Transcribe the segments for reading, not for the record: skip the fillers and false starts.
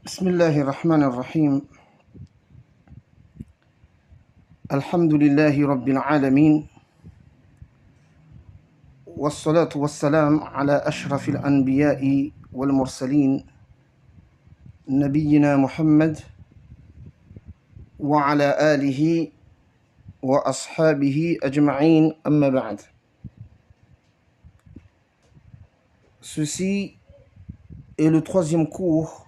بسم الله الرحمن الرحيم. الحمد لله رب العالمين، والصلاة والسلام على أشرف الأنبياء والمرسلين نبينا محمد وعلى آله وأصحابه أجمعين، أما بعد. Ceci est le troisième cours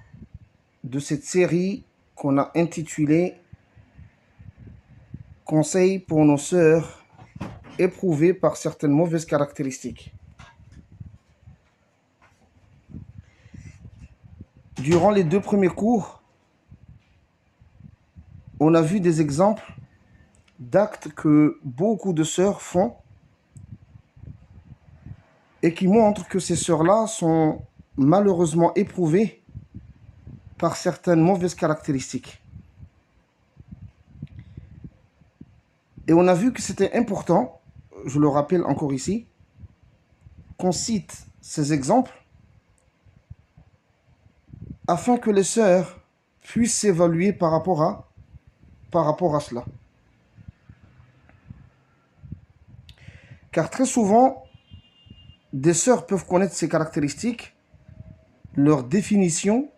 de cette série qu'on a intitulée Conseils pour nos sœurs éprouvées par certaines mauvaises caractéristiques. Durant les deux premiers cours, on a vu des exemples d'actes que beaucoup de sœurs font et qui montrent que ces sœurs-là sont malheureusement éprouvées par certaines mauvaises caractéristiques. Et on a vu que c'était important, je le rappelle encore ici, qu'on cite ces exemples afin que les sœurs puissent s'évaluer par rapport à cela. Car très souvent, des sœurs peuvent connaître ces caractéristiques, leur définition,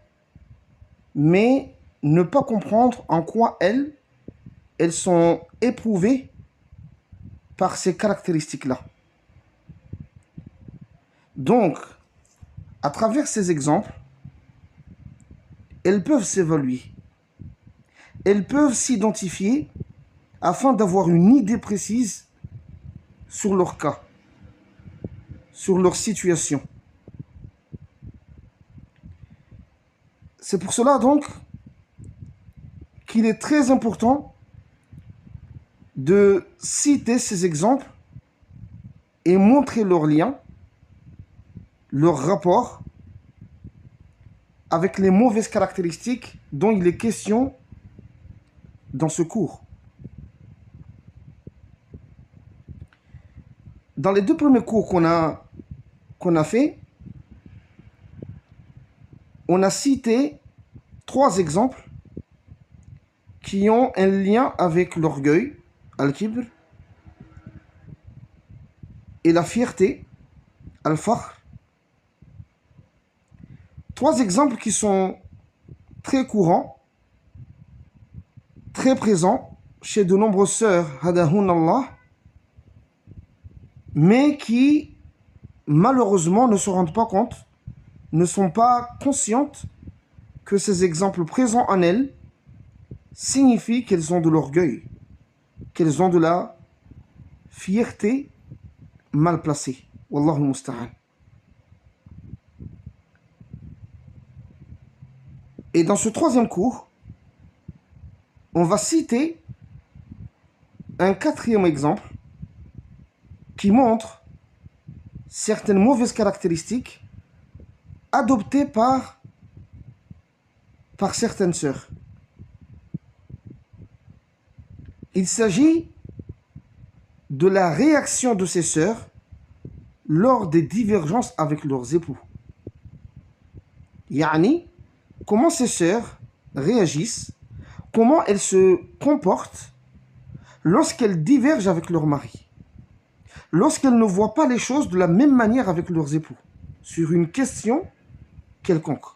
mais ne pas comprendre en quoi elles sont éprouvées par ces caractéristiques-là. Donc, à travers ces exemples, elles peuvent s'évaluer. Elles peuvent s'identifier afin d'avoir une idée précise sur leur cas, sur leur situation. C'est pour cela donc qu'il est très important de citer ces exemples et montrer leur lien, leur rapport avec les mauvaises caractéristiques dont il est question dans ce cours. Dans les deux premiers cours qu'on a fait, on a cité 3 exemples qui ont un lien avec l'orgueil, al-kibr, et la fierté, al-fakhr. 3 exemples qui sont très courants, très présents chez de nombreuses sœurs, hadahun Allah, mais qui malheureusement ne se rendent pas compte, ne sont pas conscientes que ces exemples présents en elles signifient qu'elles ont de l'orgueil, qu'elles ont de la fierté mal placée. Wallahu musta'an. Et dans ce troisième cours, on va citer un 4e exemple qui montre certaines mauvaises caractéristiques adoptées par certaines sœurs. Il s'agit de la réaction de ces sœurs lors des divergences avec leurs époux. Yani, comment ces sœurs réagissent, comment elles se comportent lorsqu'elles divergent avec leur mari, lorsqu'elles ne voient pas les choses de la même manière avec leurs époux, sur une question quelconque.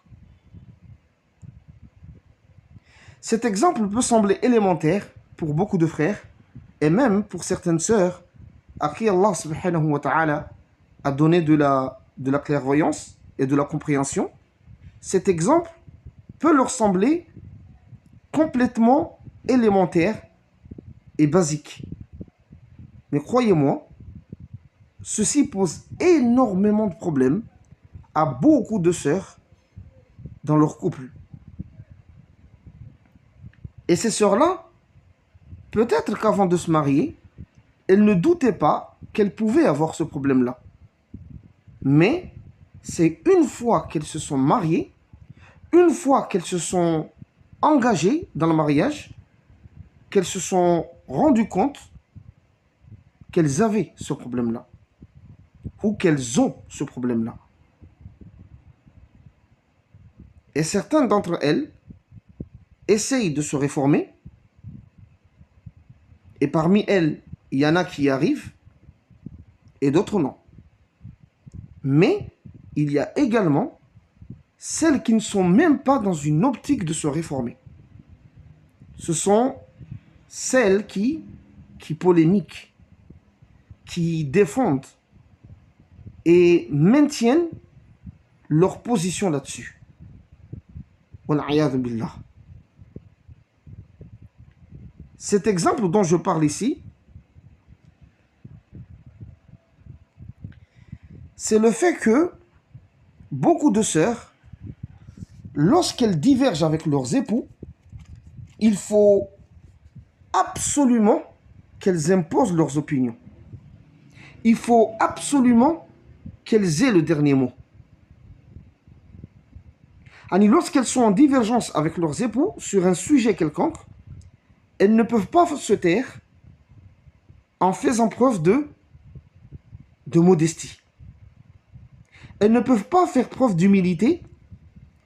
Cet exemple peut sembler élémentaire pour beaucoup de frères, et même pour certaines sœurs à qui Allah subhanahu wa ta'ala a donné de la clairvoyance et de la compréhension. Cet exemple peut leur sembler complètement élémentaire et basique. Mais croyez-moi, ceci pose énormément de problèmes à beaucoup de sœurs dans leur couple. Et ces sœurs-là, peut-être qu'avant de se marier, elles ne doutaient pas qu'elles pouvaient avoir ce problème-là. Mais c'est une fois qu'elles se sont mariées, une fois qu'elles se sont engagées dans le mariage, qu'elles se sont rendues compte qu'elles avaient ce problème-là, ou qu'elles ont ce problème-là. Et certaines d'entre elles essayent de se réformer. Et parmi elles, il y en a qui y arrivent et d'autres non. Mais il y a également celles qui ne sont même pas dans une optique de se réformer. Ce sont celles qui polémiquent, qui défendent et maintiennent leur position là-dessus. Wal'iyadhu billah. Cet exemple dont je parle ici, c'est le fait que beaucoup de sœurs, lorsqu'elles divergent avec leurs époux, il faut absolument qu'elles imposent leurs opinions. Il faut absolument qu'elles aient le dernier mot. Lorsqu'elles sont en divergence avec leurs époux sur un sujet quelconque, elles ne peuvent pas se taire en faisant preuve de modestie. Elles ne peuvent pas faire preuve d'humilité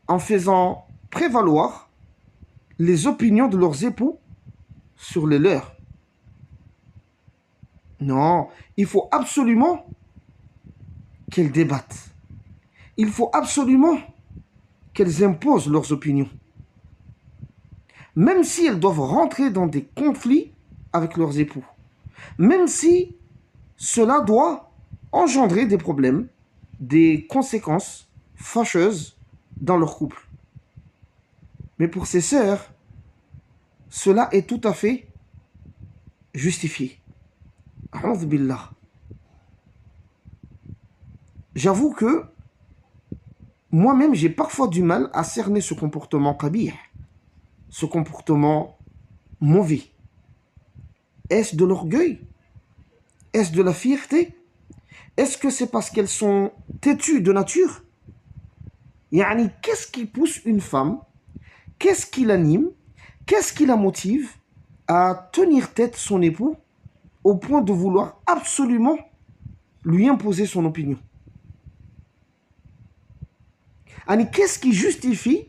en faisant prévaloir les opinions de leurs époux sur les leurs. Non, il faut absolument qu'elles débattent. Il faut absolument qu'elles imposent leurs opinions. Même si elles doivent rentrer dans des conflits avec leurs époux. Même si cela doit engendrer des problèmes, des conséquences fâcheuses dans leur couple. Mais pour ces sœurs, cela est tout à fait justifié. A'udhu billah. J'avoue que moi-même, j'ai parfois du mal à cerner ce comportement qabih, ce comportement mauvais. Est-ce de l'orgueil? Est-ce de la fierté? Est-ce que c'est parce qu'elles sont têtues de nature? Qu'est-ce qui pousse une femme? Qu'est-ce qui l'anime? Qu'est-ce qui la motive à tenir tête son époux au point de vouloir absolument lui imposer son opinion? Qu'est-ce qui justifie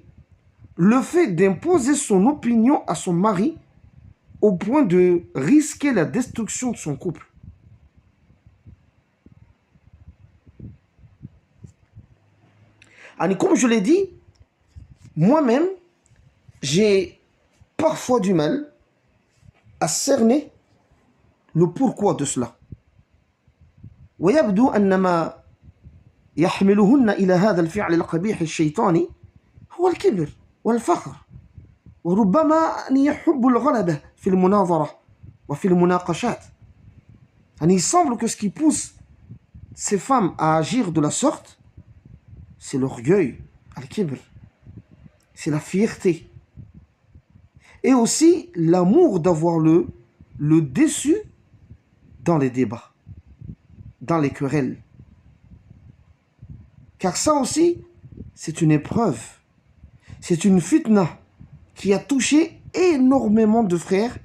le fait d'imposer son opinion à son mari au point de risquer la destruction de son couple? Comme je l'ai dit, moi-même, j'ai parfois du mal à cerner le pourquoi de cela. ويبدو أن ما يحملهن إلى هذا الفعل القبيح الشيطاني هو الكبر والفخر وربما أن يحب الغلبة في المناظرة وفي المناقشات. Il semble que ce qui pousse ces femmes à agir de la sorte, c'est l'orgueil, al-kibr, c'est la fierté. Et aussi l'amour d'avoir le dessus dans les débats, dans les querelles. Car ça aussi, c'est une épreuve. C'est une fitna qui a touché énormément de frères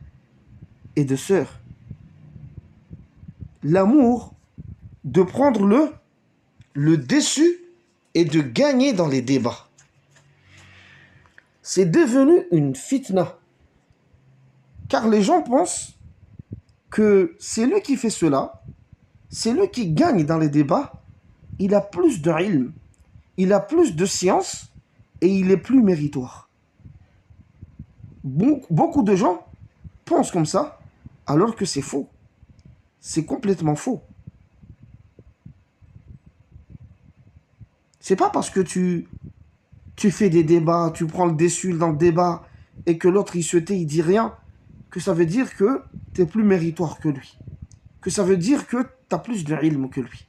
et de sœurs. L'amour de prendre le dessus et de gagner dans les débats. C'est devenu une fitna. Car les gens pensent que c'est lui qui fait cela, c'est lui qui gagne dans les débats, il a plus de ilm, il a plus de science et il est plus méritoire. Beaucoup de gens pensent comme ça, alors que c'est faux. C'est complètement faux. C'est pas parce que tu fais des débats, tu prends le dessus dans le débat et que l'autre il se tait, il dit rien, que ça veut dire que tu es plus méritoire que lui. Que ça veut dire que tu as plus de ilm que lui.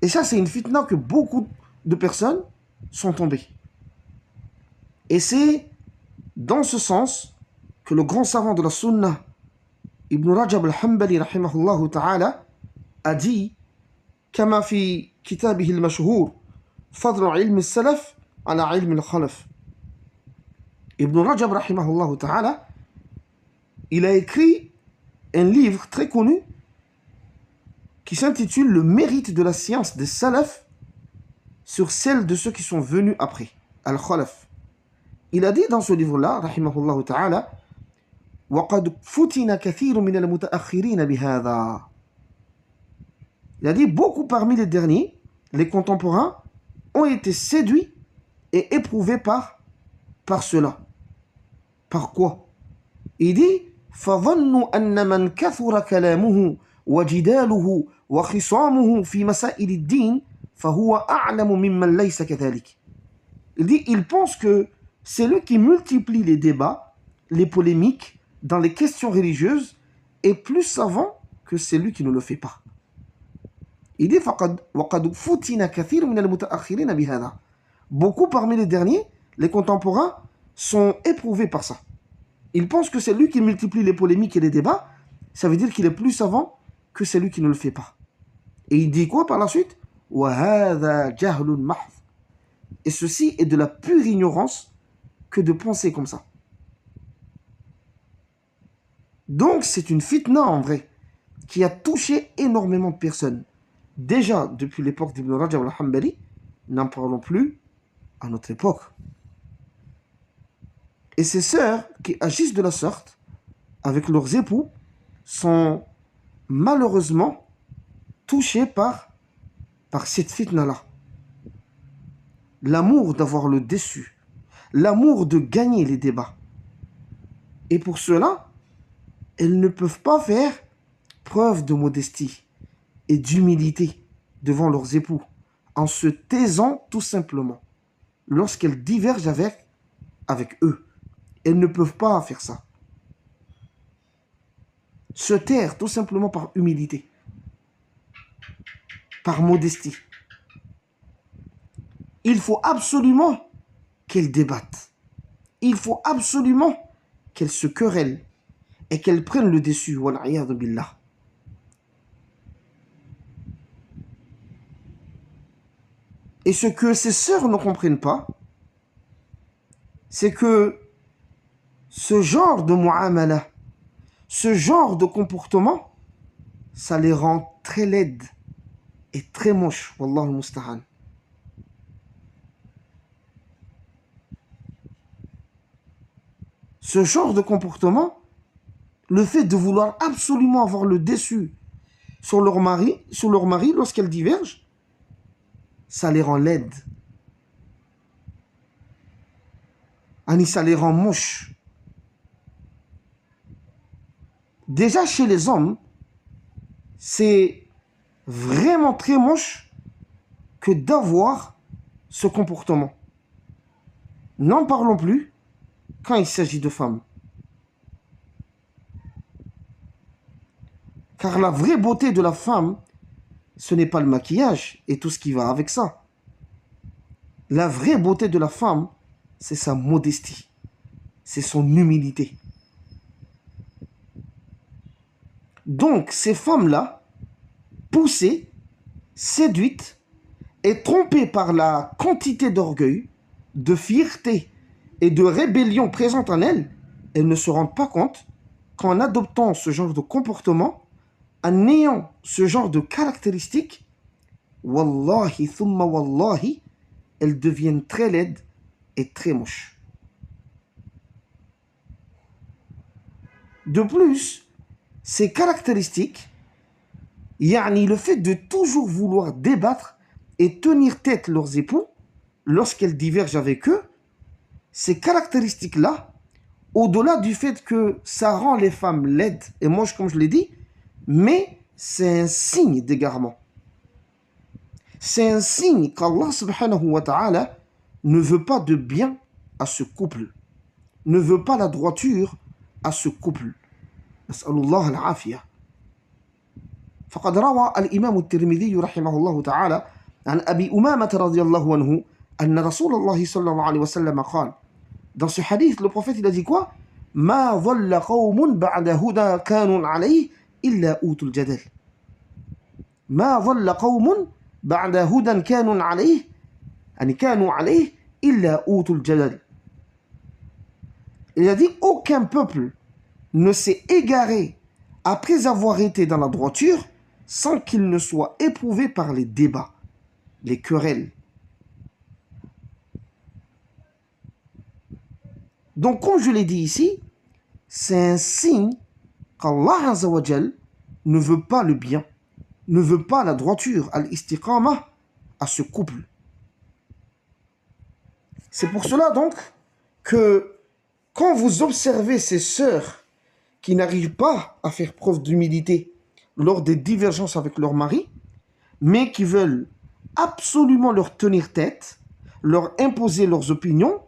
Et ça, c'est une fitna que beaucoup de personnes sont tombées. Et c'est dans ce sens que le grand savant de la Sunna, Ibn Rajab al-Hanbali, rahimahullah ta'ala, a dit كما في كتابه المشهور فضل علم السلف على علم الخلف. Ibn Rajab, rahimahullah ta'ala, il a écrit un livre très connu qui s'intitule Le mérite de la science des salaf sur celle de ceux qui sont venus après, Al-Khalaf. Il a dit dans ce livre-là, rahimahullah ta'ala, وَقَدْ فُتِنَ كَثِيرٌ مِنَ الْمُتَأَخِّرِينَ بِهَذَا. Il a dit, beaucoup parmi les derniers, les contemporains, ont été séduits et éprouvés par cela. Par quoi? Il dit, فَظَنُّوا أَنَّ مَنْ كَثُرَ كَلَامُهُ وَجِدَالُهُ وَخِصَامُهُ فِي مَسَائِلِ الدِّينِ فَهُوَ أَعْلَمُ مِمَّنْ لَيْسَ كَذَلِكَ. Il dit, il pense que celui qui multiplie les débats, les polémiques dans les questions religieuses est plus savant que celui qui ne le fait pas. Il dit, وَقَدْ فُتِنَ كَثِيرٌ مِنَ الْمُتَأَخِّرِينَ بِهَذَا. Beaucoup parmi les derniers, les contemporains, sont éprouvés par ça. Ils pensent que celui qui multiplie les polémiques et les débats, ça veut dire qu'il est plus savant que celui qui ne le fait pas. Et il dit quoi par la suite? وَهَذَا جَهْلٌ مَحْضٌ. Et ceci est de la pure ignorance que de penser comme ça. Donc c'est une fitna en vrai qui a touché énormément de personnes. Déjà depuis l'époque d'Ibn Rajab al-Hanbali, n'en parlons plus à notre époque. Et ces sœurs qui agissent de la sorte avec leurs époux sont malheureusement touchées par cette fitna-là. L'amour d'avoir le dessus, l'amour de gagner les débats. Et pour cela, elles ne peuvent pas faire preuve de modestie et d'humilité devant leurs époux, en se taisant tout simplement, lorsqu'elles divergent avec eux. Elles ne peuvent pas faire ça. Se taire tout simplement par humilité, par modestie. Il faut absolument qu'elles débattent. Il faut absolument qu'elles se querellent et qu'elles prennent le dessus. Wal'iyadu billah. Et ce que ces sœurs ne comprennent pas, c'est que ce genre de mu'amala, ce genre de comportement, ça les rend très laides et très moches. Wallahu al-musta'an. Ce genre de comportement, le fait de vouloir absolument avoir le dessus sur leur mari lorsqu'elles divergent, ça les rend laides. Ça les rend moches. Déjà chez les hommes, c'est vraiment très moche que d'avoir ce comportement. N'en parlons plus quand il s'agit de femmes. Car la vraie beauté de la femme, ce n'est pas le maquillage et tout ce qui va avec ça. La vraie beauté de la femme, c'est sa modestie, c'est son humilité. Donc, ces femmes-là, poussées, séduites et trompées par la quantité d'orgueil, de fierté et de rébellion présente en elles, elles ne se rendent pas compte qu'en adoptant ce genre de comportement, en ayant ce genre de caractéristiques, wallahi thumma wallahi, elles deviennent très laides et très moches. De plus, ces caractéristiques, le fait de toujours vouloir débattre et tenir tête leurs époux lorsqu'elles divergent avec eux, ces caractéristiques-là, au-delà du fait que ça rend les femmes laides et moches, comme je l'ai dit, mais c'est un signe d'égarement. C'est un signe qu'Allah subhanahu wa ta'ala ne veut pas de bien à ce couple, ne veut pas la droiture à ce couple. Nas'alullah al-afiyah. فقد روى الإمام الترمذي رحمه الله تعالى عن أبي أمامة رضي الله عنه أن رسول الله صلى الله عليه وسلم قال. Dans ce hadith, le prophète il a dit quoi? ما ضل قوم بعد هدى كانوا عليه إلا أوتوا الجدل. ما ضل قوم بعد هدى كانوا عليه كانوا عليه إلا أوتوا الجدل. Il a dit aucun peuple ne s'est égaré après avoir été dans la droiture sans qu'il ne soit éprouvé par les débats, les querelles Donc, comme je l'ai dit ici, c'est un signe qu'Allah Azza wa Jal ne veut pas le bien, ne veut pas la droiture, al-istiqamah, à ce couple. C'est pour cela donc que quand vous observez ces sœurs qui n'arrivent pas à faire preuve d'humilité lors des divergences avec leur mari, mais qui veulent absolument leur tenir tête, leur imposer leurs opinions,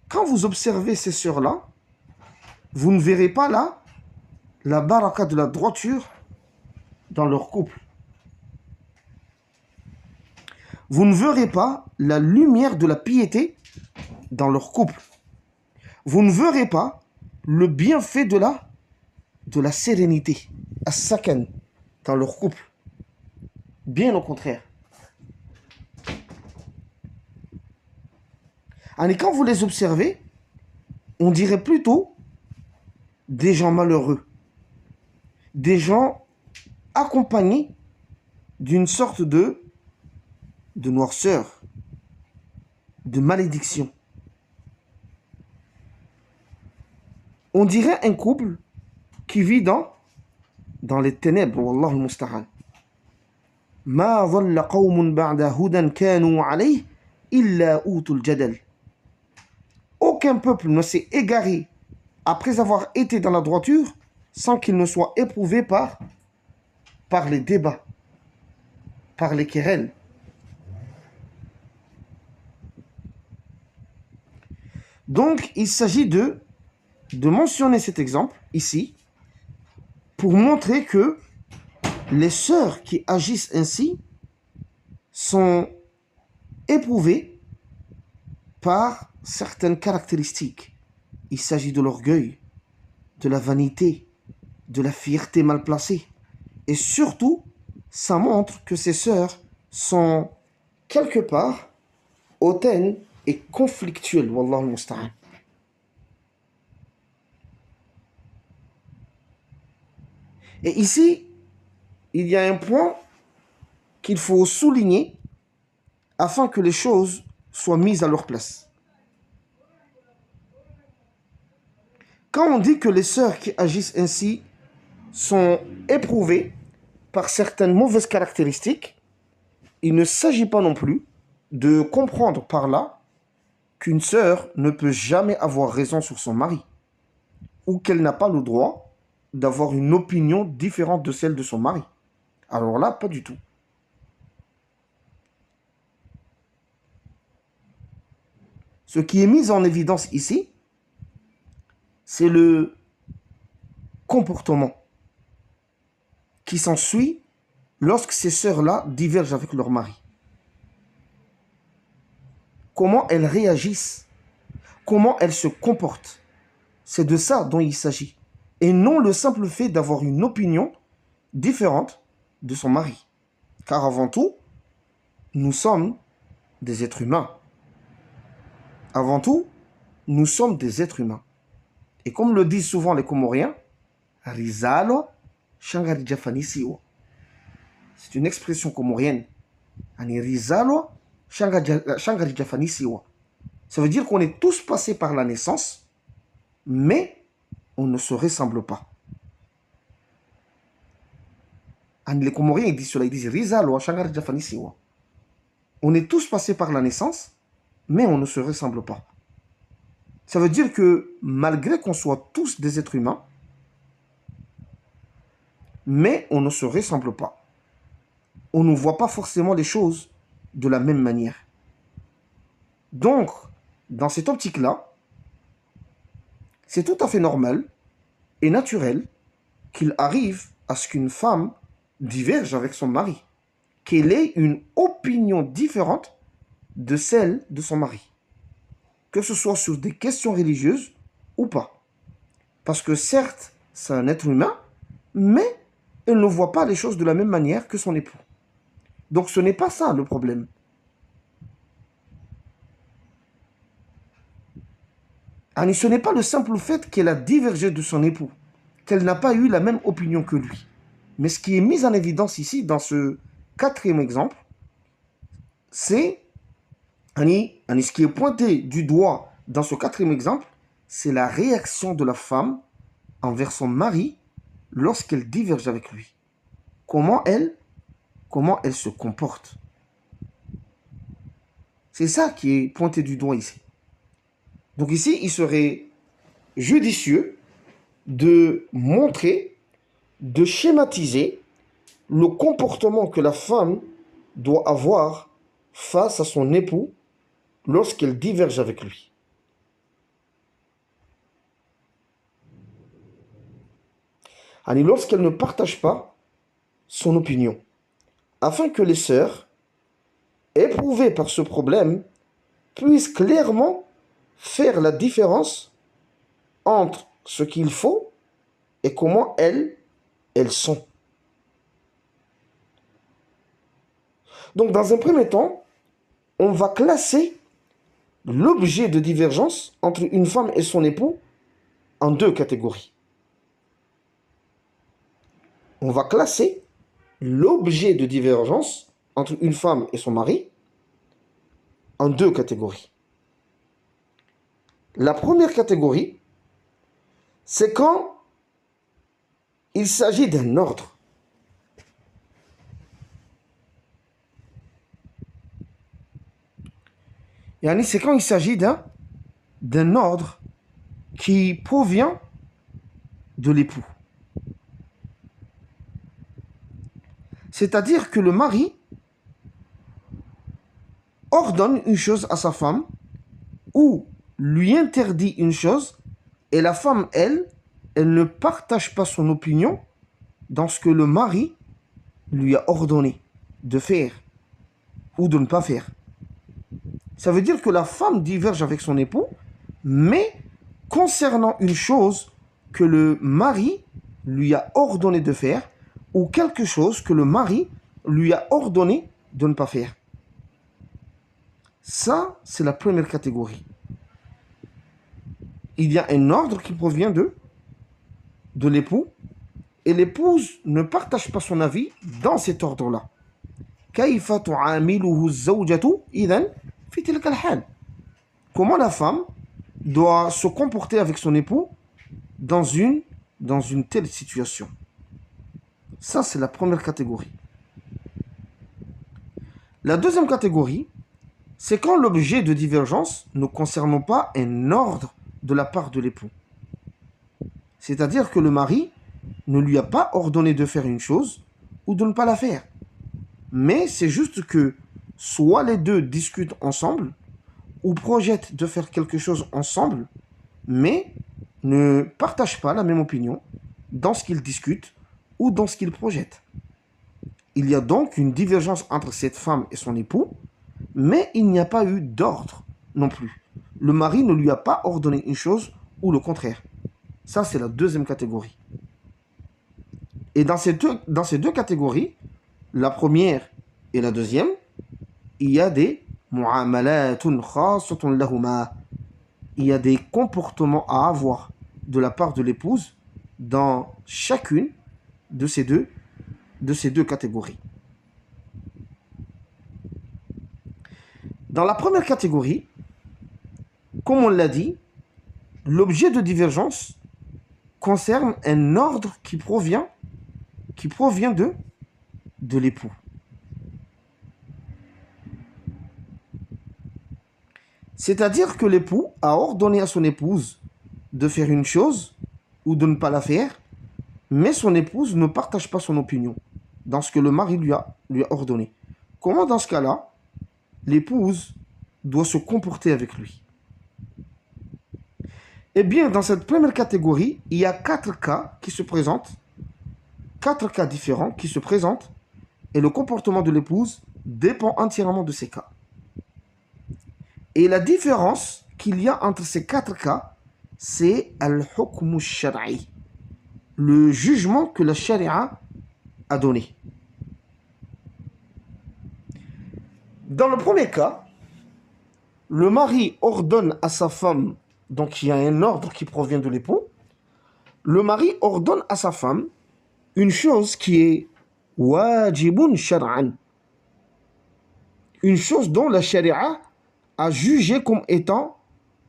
quand vous observez ces sœurs-là, vous ne verrez pas là la baraka de la droiture dans leur couple. Vous ne verrez pas la lumière de la piété dans leur couple. Vous ne verrez pas le bienfait de la sérénité, as-sakan, dans leur couple. Bien au contraire. Et quand vous les observez, on dirait plutôt des gens malheureux, des gens accompagnés d'une sorte de noirceur, de malédiction. On dirait un couple qui vit dans les ténèbres, wallahu al-musta'an. Ma dhalla qawmun ba'da hudan kanu alayhi illa utul jadal. Aucun peuple ne s'est égaré après avoir été dans la droiture sans qu'il ne soit éprouvé par les débats, par les querelles. Donc, il s'agit de mentionner cet exemple ici pour montrer que les sœurs qui agissent ainsi sont éprouvées par certaines caractéristiques. Il s'agit de l'orgueil, de la vanité, de la fierté mal placée. Et surtout, ça montre que ces sœurs sont quelque part hautaines et conflictuelles. Wallahu al-musta'an. Et ici, il y a un point qu'il faut souligner afin que les choses soient mises à leur place. Quand on dit que les sœurs qui agissent ainsi sont éprouvées par certaines mauvaises caractéristiques, il ne s'agit pas non plus de comprendre par là qu'une sœur ne peut jamais avoir raison sur son mari ou qu'elle n'a pas le droit d'avoir une opinion différente de celle de son mari. Alors là, pas du tout. Ce qui est mis en évidence ici, c'est le comportement qui s'ensuit lorsque ces sœurs-là divergent avec leur mari. Comment elles réagissent, comment elles se comportent. C'est de ça dont il s'agit. Et non le simple fait d'avoir une opinion différente de son mari. Car avant tout, nous sommes des êtres humains. Avant tout, nous sommes des êtres humains. Et comme le disent souvent les Comoriens, Rizalo Shangari Jafani Siwa. C'est une expression comorienne. Rizalo Shangari Jafani Siwa. Ça veut dire qu'on est tous passés par la naissance, mais on ne se ressemble pas. Les Comoriens ils disent cela, ils disent Rizalo Shangari Jafani Siwa. On est tous passés par la naissance, mais on ne se ressemble pas. Ça veut dire que malgré qu'on soit tous des êtres humains, mais on ne se ressemble pas. On ne voit pas forcément les choses de la même manière. Donc, dans cette optique-là, c'est tout à fait normal et naturel qu'il arrive à ce qu'une femme diverge avec son mari, qu'elle ait une opinion différente de celle de son mari, que ce soit sur des questions religieuses ou pas. Parce que certes, c'est un être humain, mais elle ne voit pas les choses de la même manière que son époux. Donc ce n'est pas ça le problème. Ce n'est pas le simple fait qu'elle a divergé de son époux, qu'elle n'a pas eu la même opinion que lui. Mais ce qui est mis en évidence ici, dans ce quatrième exemple, c'est ce qui est pointé du doigt dans ce quatrième exemple, c'est la réaction de la femme envers son mari lorsqu'elle diverge avec lui. Comment elle se comporte. C'est ça qui est pointé du doigt ici. Donc ici, il serait judicieux de montrer, de schématiser le comportement que la femme doit avoir face à son époux lorsqu'elle diverge avec lui. Lorsqu'elle ne partage pas son opinion, afin que les sœurs, éprouvées par ce problème, puissent clairement faire la différence entre ce qu'il faut et comment elles sont. Donc, dans un premier temps, on va classer l'objet de divergence entre une femme et son époux en deux catégories. On va classer l'objet de divergence entre une femme et son mari en deux catégories. La première catégorie, c'est quand il s'agit d'un ordre. C'est quand il s'agit d'un ordre qui provient de l'époux. C'est-à-dire que le mari ordonne une chose à sa femme ou lui interdit une chose et la femme, elle ne partage pas son opinion dans ce que le mari lui a ordonné de faire ou de ne pas faire. Ça veut dire que la femme diverge avec son époux, mais concernant une chose que le mari lui a ordonné de faire ou quelque chose que le mari lui a ordonné de ne pas faire. Ça, c'est la première catégorie. Il y a un ordre qui provient de l'époux et l'épouse ne partage pas son avis dans cet ordre-là. Comment la femme doit se comporter avec son époux dans une telle situation. Ça, c'est la première catégorie. La deuxième catégorie, c'est quand l'objet de divergence ne concerne pas un ordre de la part de l'époux. C'est-à-dire que le mari ne lui a pas ordonné de faire une chose ou de ne pas la faire. Mais c'est juste que soit les deux discutent ensemble ou projettent de faire quelque chose ensemble, mais ne partagent pas la même opinion dans ce qu'ils discutent ou dans ce qu'ils projettent. Il y a donc une divergence entre cette femme et son époux, mais il n'y a pas eu d'ordre non plus. Le mari ne lui a pas ordonné une chose ou le contraire. Ça, c'est la deuxième catégorie. Et dans ces deux catégories, la première et la deuxième, il y a des mu'amalatun khassatun lahuma. Il y a des comportements à avoir de la part de l'épouse dans chacune de ces deux catégories. Dans la première catégorie, comme on l'a dit, l'objet de divergence concerne un ordre qui provient de l'époux. C'est-à-dire que l'époux a ordonné à son épouse de faire une chose ou de ne pas la faire, mais son épouse ne partage pas son opinion dans ce que le mari lui a ordonné. Comment dans ce cas-là, l'épouse doit se comporter avec lui? Eh bien, dans cette première catégorie, il y a 4 cas qui se présentent, 4 cas différents qui se présentent, et le comportement de l'épouse dépend entièrement de ces cas. Et la différence qu'il y a entre ces 4 cas, c'est al-hukm al-shar'i, le jugement que la charia a donné. Dans le premier cas, le mari ordonne à sa femme, donc il y a un ordre qui provient de l'époux, le mari ordonne à sa femme une chose qui est wajibun shar'an, une chose dont la charia a jugé comme étant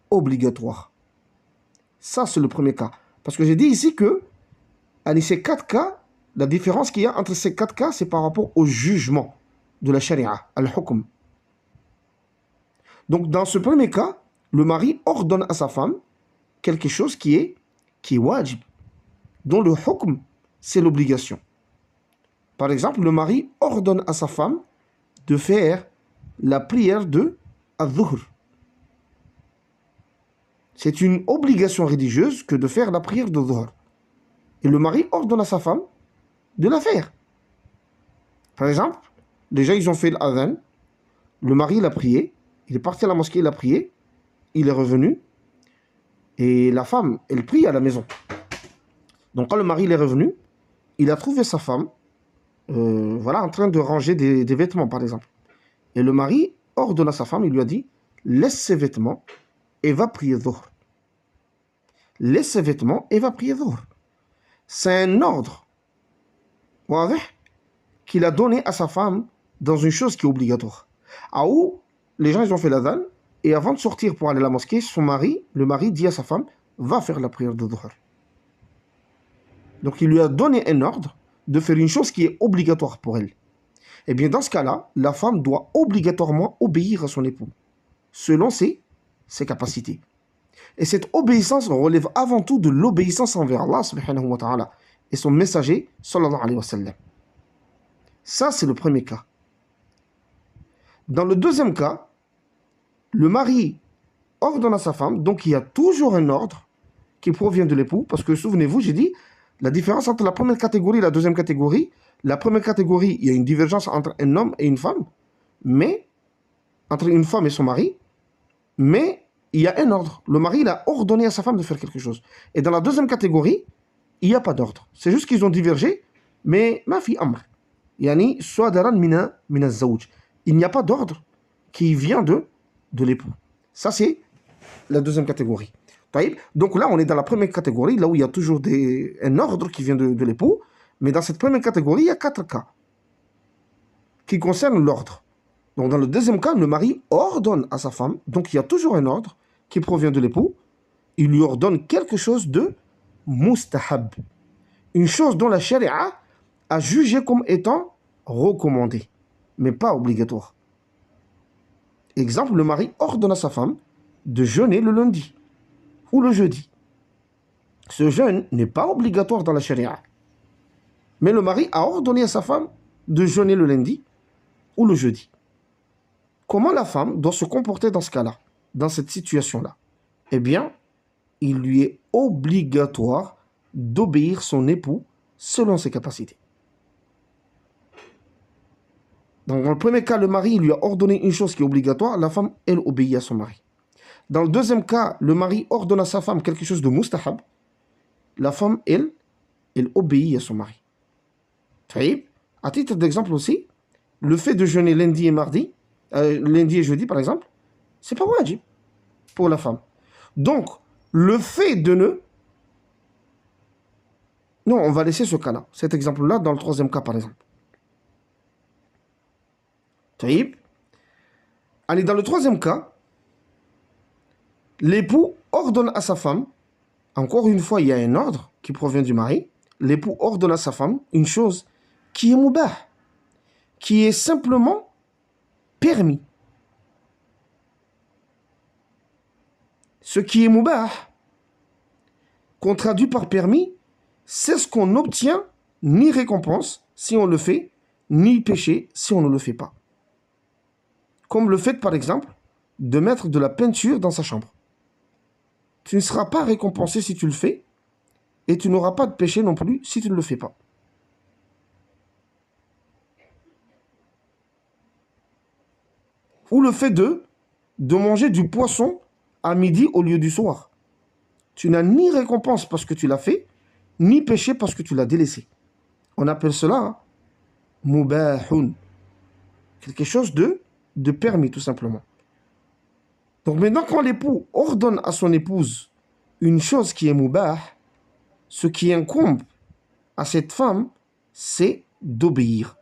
obligatoire. Ça, c'est le premier cas. Parce que j'ai dit ici que, dans ces 4 cas, la différence qu'il y a entre ces 4 cas, c'est par rapport au jugement de la charia, al-hukm. Donc, dans ce premier cas, le mari ordonne à sa femme quelque chose qui est wajib, dont le hukm, c'est l'obligation. Par exemple, le mari ordonne à sa femme de faire la prière de al-dhuhr. C'est une obligation religieuse que de faire la prière de dhuhr. Et le mari ordonne à sa femme de la faire. Par exemple, déjà ils ont fait l'adhan, le mari l'a prié, il est parti à la mosquée, il a prié, il est revenu, et la femme, elle prie à la maison. Donc quand le mari est revenu, il a trouvé sa femme, en train de ranger des vêtements, par exemple. Et le mari ordonne à sa femme, il lui a dit, laisse ses vêtements et va prier dhuhr. Laisse ses vêtements et va prier dhuhr. C'est un ordre qu'il a donné à sa femme dans une chose qui est obligatoire. À où les gens ils ont fait l'adhan, et avant de sortir pour aller à la mosquée, le mari dit à sa femme, va faire la prière de dhuhr. Donc il lui a donné un ordre de faire une chose qui est obligatoire pour elle. Et bien dans ce cas-là, la femme doit obligatoirement obéir à son époux, selon ses capacités. Et cette obéissance relève avant tout de l'obéissance envers Allah subhanahu wa ta'ala et son messager sallallahu alayhi wa sallam. Ça, c'est le premier cas. Dans le deuxième cas, le mari ordonne à sa femme, donc il y a toujours un ordre qui provient de l'époux, parce que souvenez-vous, j'ai dit, la différence entre la première catégorie et la deuxième catégorie, la première catégorie, il y a une divergence entre un homme et une femme, mais entre une femme et son mari, mais il y a un ordre. Le mari, il a ordonné à sa femme de faire quelque chose. Et dans la deuxième catégorie, il n'y a pas d'ordre. C'est juste qu'ils ont divergé, mais ma fi amr. Yani, swadaran mina zawj. Il n'y a pas d'ordre qui vient de l'époux. Ça, c'est la deuxième catégorie. Donc là, on est dans la première catégorie, là où il y a toujours un ordre qui vient de l'époux. Mais dans cette première catégorie, il y a 4 cas qui concernent l'ordre. Donc dans le deuxième cas, le mari ordonne à sa femme, donc il y a toujours un ordre qui provient de l'époux. Il lui ordonne quelque chose de mustahab. Une chose dont la charia a jugé comme étant recommandée, mais pas obligatoire. Exemple, le mari ordonne à sa femme de jeûner le lundi ou le jeudi. Ce jeûne n'est pas obligatoire dans la charia. Mais le mari a ordonné à sa femme de jeûner le lundi ou le jeudi. Comment la femme doit se comporter dans ce cas-là, dans cette situation-là? Eh bien, il lui est obligatoire d'obéir son époux selon ses capacités. Donc, dans le premier cas, le mari lui a ordonné une chose qui est obligatoire, la femme, elle, obéit à son mari. Dans le deuxième cas, le mari ordonne à sa femme quelque chose de mustahab, la femme, elle obéit à son mari. À titre d'exemple aussi, le fait de jeûner lundi et jeudi par exemple, c'est pas wajib pour la femme. Donc, le fait de ne... Non, on va laisser ce cas-là, cet exemple-là dans le troisième cas par exemple. Allez, dans le troisième cas, l'époux ordonne à sa femme, encore une fois, il y a un ordre qui provient du mari, l'époux ordonne à sa femme une chose qui est mubah, qui est simplement permis. Ce qui est mubah, qu'on traduit par permis, c'est ce qu'on obtient, ni récompense si on le fait, ni péché si on ne le fait pas. Comme le fait, par exemple, de mettre de la peinture dans sa chambre. Tu ne seras pas récompensé si tu le fais, et tu n'auras pas de péché non plus si tu ne le fais pas. Ou le fait de manger du poisson à midi au lieu du soir. Tu n'as ni récompense parce que tu l'as fait, ni péché parce que tu l'as délaissé. On appelle cela mubahun. Quelque chose de permis, tout simplement. Donc maintenant, quand l'époux ordonne à son épouse une chose qui est mubah, ce qui incombe à cette femme, c'est d'obéir.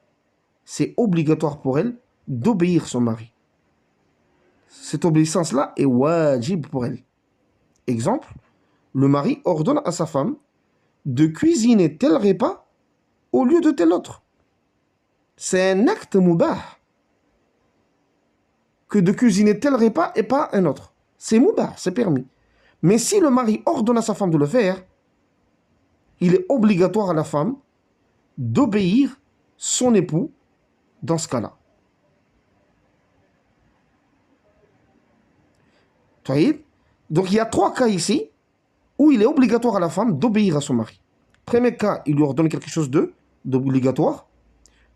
C'est obligatoire pour elle d'obéir son mari. Cette obéissance-là est wajib pour elle. Exemple, le mari ordonne à sa femme de cuisiner tel repas au lieu de tel autre. C'est un acte mubah que de cuisiner tel repas et pas un autre. C'est mubah, c'est permis. Mais si le mari ordonne à sa femme de le faire, il est obligatoire à la femme d'obéir son époux dans ce cas-là. Donc il y a 3 cas ici où il est obligatoire à la femme d'obéir à son mari. Premier cas, il lui ordonne quelque chose d'obligatoire.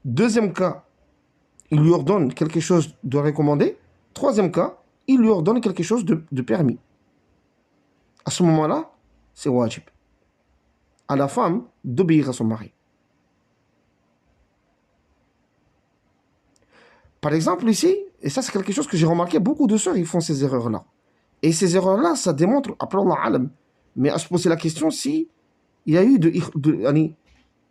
Deuxième cas, il lui ordonne quelque chose de recommandé. Troisième cas, il lui ordonne quelque chose de permis. À ce moment-là, c'est wajib à la femme d'obéir à son mari. Par exemple ici, et ça c'est quelque chose que j'ai remarqué, beaucoup de sœurs ils font ces erreurs-là. Et ces erreurs-là, ça démontre, après Allah alam, mais à se poser la question si il y a eu il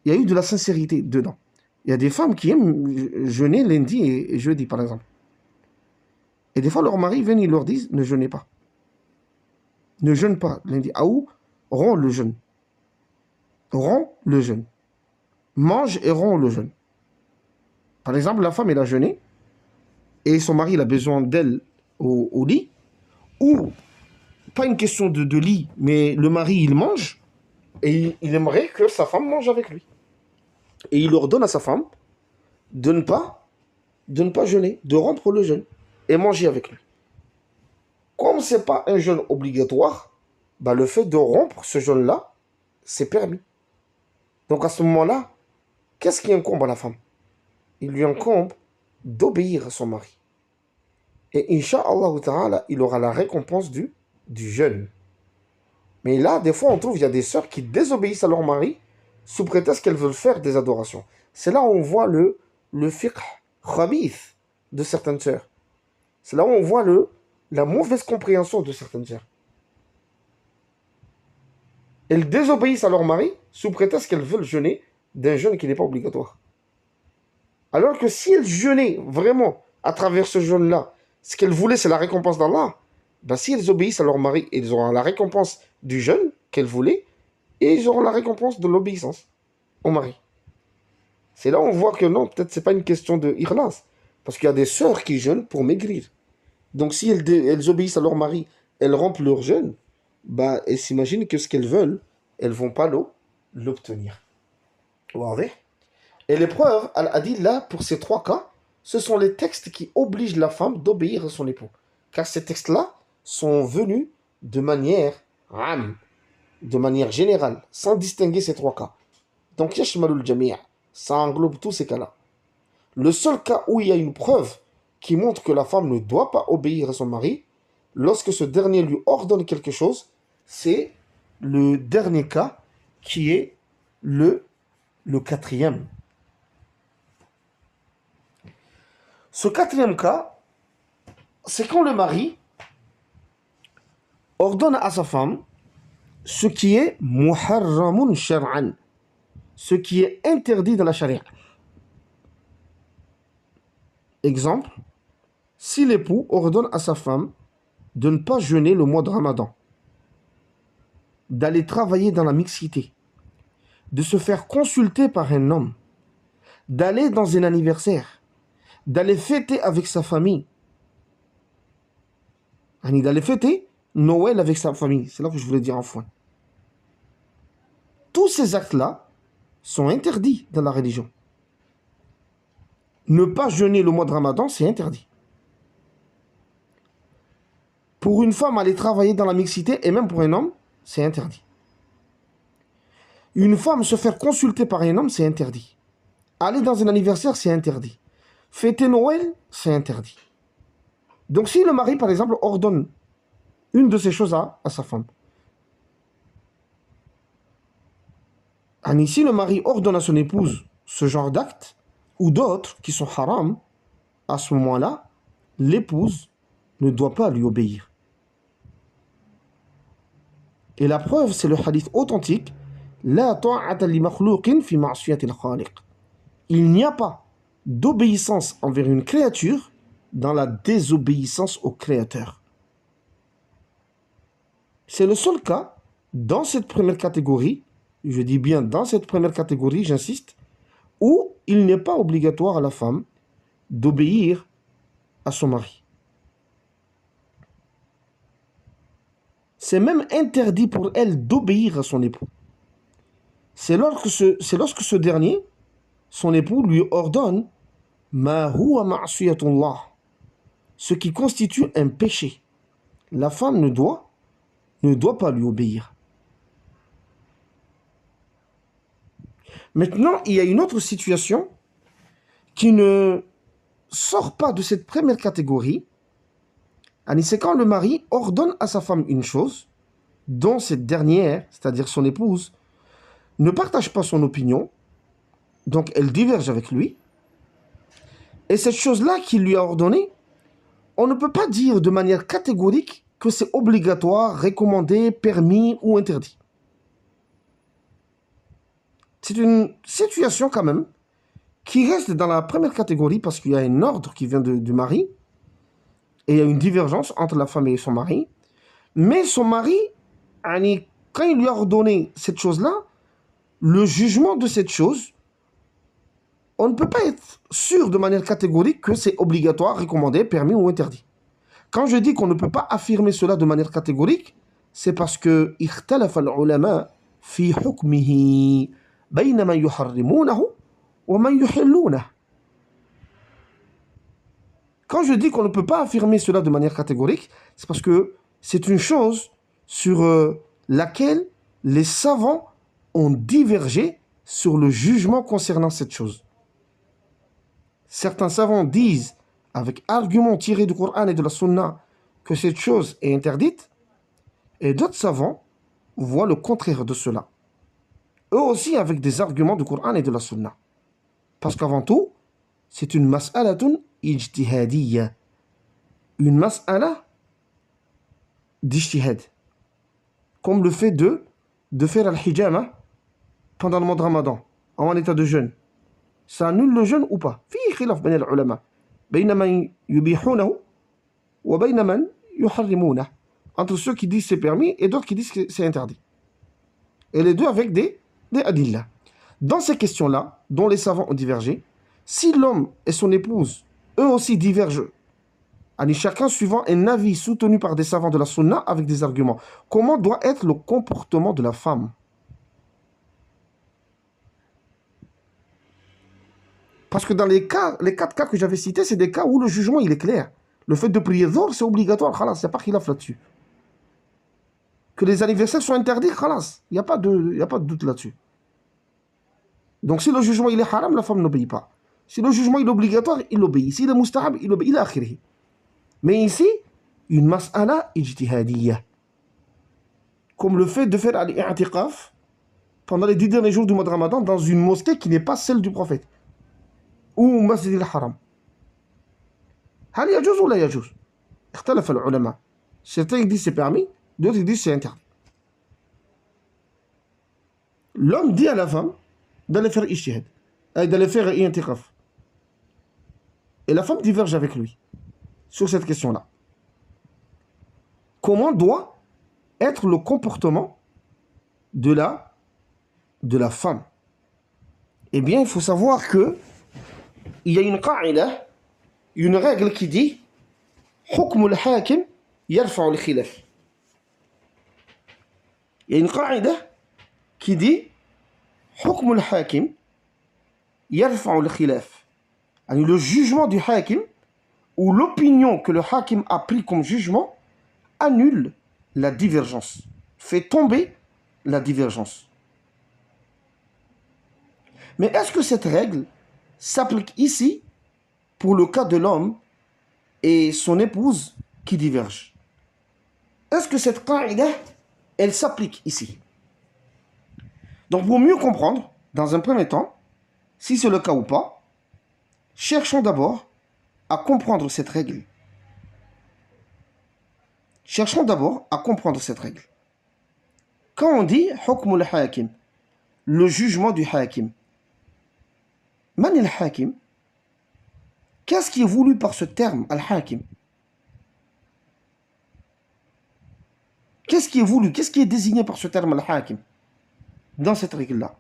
y a eu de la sincérité dedans. Il y a des femmes qui aiment jeûner lundi et jeudi, par exemple. Et des fois, leur mari vient, ils leur disent, ne jeûnez pas. Ne jeûne pas lundi. Ou romps le jeûne. Romps le jeûne. Mange et romps le jeûne. Par exemple, la femme, elle a jeûné et son mari, il a besoin d'elle au lit. Ou, pas une question de lit, mais le mari, il mange et il aimerait que sa femme mange avec lui. Et il ordonne à sa femme de ne pas jeûner, de rompre le jeûne et manger avec lui. Comme ce n'est pas un jeûne obligatoire, bah le fait de rompre ce jeûne-là, c'est permis. Donc à ce moment-là, qu'est-ce qui incombe à la femme? Il lui incombe d'obéir à son mari. Et Inch'Allah ta'ala, il aura la récompense du jeûne. Mais là, des fois, on trouve, il y a des sœurs qui désobéissent à leur mari sous prétexte qu'elles veulent faire des adorations. C'est là où on voit le fiqh khabith de certaines sœurs. C'est là où on voit la mauvaise compréhension de certaines sœurs. Elles désobéissent à leur mari sous prétexte qu'elles veulent jeûner d'un jeûne qui n'est pas obligatoire. Alors que si elles jeûnaient vraiment à travers ce jeûne-là, ce qu'elles voulaient, c'est la récompense d'Allah, ben si elles obéissent à leur mari, elles auront la récompense du jeûne qu'elles voulaient et ils auront la récompense de l'obéissance au mari. C'est là où on voit que non, peut-être c'est pas une question de ikhlas, parce qu'il y a des sœurs qui jeûnent pour maigrir. Donc si elles obéissent à leur mari, elles rompent leur jeûne, bah, elles s'imaginent que ce qu'elles veulent, elles vont pas l'obtenir. Et les preuves, al-adillah, pour ces 3 cas, ce sont les textes qui obligent la femme d'obéir à son époux. Car ces textes-là sont venus de manière générale, sans distinguer ces 3 cas. Donc, yashmalul jami'a, ça englobe tous ces cas-là. Le seul cas où il y a une preuve qui montre que la femme ne doit pas obéir à son mari, lorsque ce dernier lui ordonne quelque chose, c'est le dernier cas qui est le 4e. Ce 4e cas, c'est quand le mari ordonne à sa femme ce qui est muharramun shar'an, ce qui est interdit dans la charia. Exemple, si l'époux ordonne à sa femme de ne pas jeûner le mois de Ramadan, d'aller travailler dans la mixité, de se faire consulter par un homme, d'aller dans un anniversaire, d'aller fêter avec sa famille, d'aller fêter Noël avec sa famille, c'est là que je voulais dire enfin. Tous ces actes-là sont interdits dans la religion. Ne pas jeûner le mois de Ramadan, c'est interdit. Pour une femme, aller travailler dans la mixité, et même pour un homme, c'est interdit. Une femme se faire consulter par un homme, c'est interdit. Aller dans un anniversaire, c'est interdit. Fêter Noël, c'est interdit. Donc si le mari, par exemple, ordonne une de ces choses à sa femme, si le mari ordonne à son épouse ce genre d'actes, ou d'autres qui sont haram, à ce moment-là, l'épouse ne doit pas lui obéir. Et la preuve, c'est le hadith authentique, La ta'ata li makhlouqin fi ma'siyatil khaliq. Il n'y a pas d'obéissance envers une créature dans la désobéissance au Créateur. C'est le seul cas dans cette première catégorie, je dis bien dans cette première catégorie, j'insiste, où il n'est pas obligatoire à la femme d'obéir à son mari. C'est même interdit pour elle d'obéir à son époux. C'est lorsque ce dernier, son époux, lui ordonne ma huwa ma'siyatullah, ce qui constitue un péché. La femme ne doit pas lui obéir. Maintenant, il y a une autre situation qui ne sort pas de cette première catégorie. C'est quand le mari ordonne à sa femme une chose dont cette dernière, c'est-à-dire son épouse, ne partage pas son opinion, donc elle diverge avec lui. Et cette chose-là qu'il lui a ordonnée, on ne peut pas dire de manière catégorique que c'est obligatoire, recommandé, permis ou interdit. C'est une situation quand même qui reste dans la première catégorie parce qu'il y a un ordre qui vient du mari et il y a une divergence entre la femme et son mari. Mais son mari, quand il lui a ordonné cette chose-là, le jugement de cette chose, on ne peut pas être sûr de manière catégorique que c'est obligatoire, recommandé, permis ou interdit. Quand je dis qu'on ne peut pas affirmer cela de manière catégorique, c'est parce que اختلف العلماء في حكمه بين من يحرمونه ومن يحلونه. Quand je dis qu'on ne peut pas affirmer cela de manière catégorique, c'est parce que c'est une chose sur laquelle les savants ont divergé sur le jugement concernant cette chose. Certains savants disent, avec arguments tirés du Coran et de la Sunna, que cette chose est interdite, et d'autres savants voient le contraire de cela. Eux aussi avec des arguments du Coran et de la Sunna. Parce qu'avant tout, c'est une mas'alatun ijtihadiyya. Une mas'ala d'ijtihad. Comme le fait de faire al-hijama pendant le mois de Ramadan, en état de jeûne. Ça annule le jeûne ou pas? في خلاف بين العلماء بين من يبيحونه وبين من يحرمونه. Entre ceux qui disent c'est permis et d'autres qui disent que c'est interdit. Et les deux avec des adillah. Dans ces questions-là, dont les savants ont divergé, si l'homme et son épouse, eux aussi divergent, chacun suivant un avis soutenu par des savants de la sunna avec des arguments, comment doit être le comportement de la femme? Parce que dans les 4 cas que j'avais cités, c'est des cas où le jugement il est clair. Le fait de prier Dhuhr, c'est obligatoire, khalas, il n'y a pas khilaf là-dessus. Que les anniversaires sont interdits, khalas, il n'y a pas de doute là-dessus. Donc si le jugement il est haram, la femme n'obéit pas. Si le jugement il est obligatoire, il obéit. Si il est mustahab, il obéit. Il est akhiri. Mais ici, une mas'ala ijtihadiyya. Comme le fait de faire al-i'tiqaf pendant les 10 derniers jours du mois de Ramadan dans une mosquée qui n'est pas celle du prophète. Ou masjid al-haram. هل يجوز ولا يجوز؟ اختلف العلماء. Certains disent c'est permis, d'autres disent c'est interdit. L'homme dit à la femme d'aller faire ijtihad, d'aller faire i'tiqaf. Et la femme diverge avec lui sur cette question-là. Comment doit être le comportement de la femme? Eh bien, il faut savoir que il y a une qa'ida, une règle qui dit حكم الحاكم يرفع الخلاف. Il y a une qa'ida qui dit حكم الحاكم يرفع الخلاف. Le jugement du hakim ou l'opinion que le hakim a pris comme jugement annule la divergence, fait tomber la divergence. Mais est-ce que cette règle s'applique ici pour le cas de l'homme et son épouse qui divergent? Est-ce que cette qa'ida, elle s'applique ici? Donc pour mieux comprendre, dans un premier temps, si c'est le cas ou pas, cherchons d'abord à comprendre cette règle. Cherchons d'abord à comprendre cette règle. Quand on dit hukm al-hakim, le jugement du hakim, man al-hakim, qu'est-ce qui est voulu par ce terme al-hakim? Qu'est-ce qui est voulu? Qu'est-ce qui est désigné par ce terme al-hakim dans cette règle-là?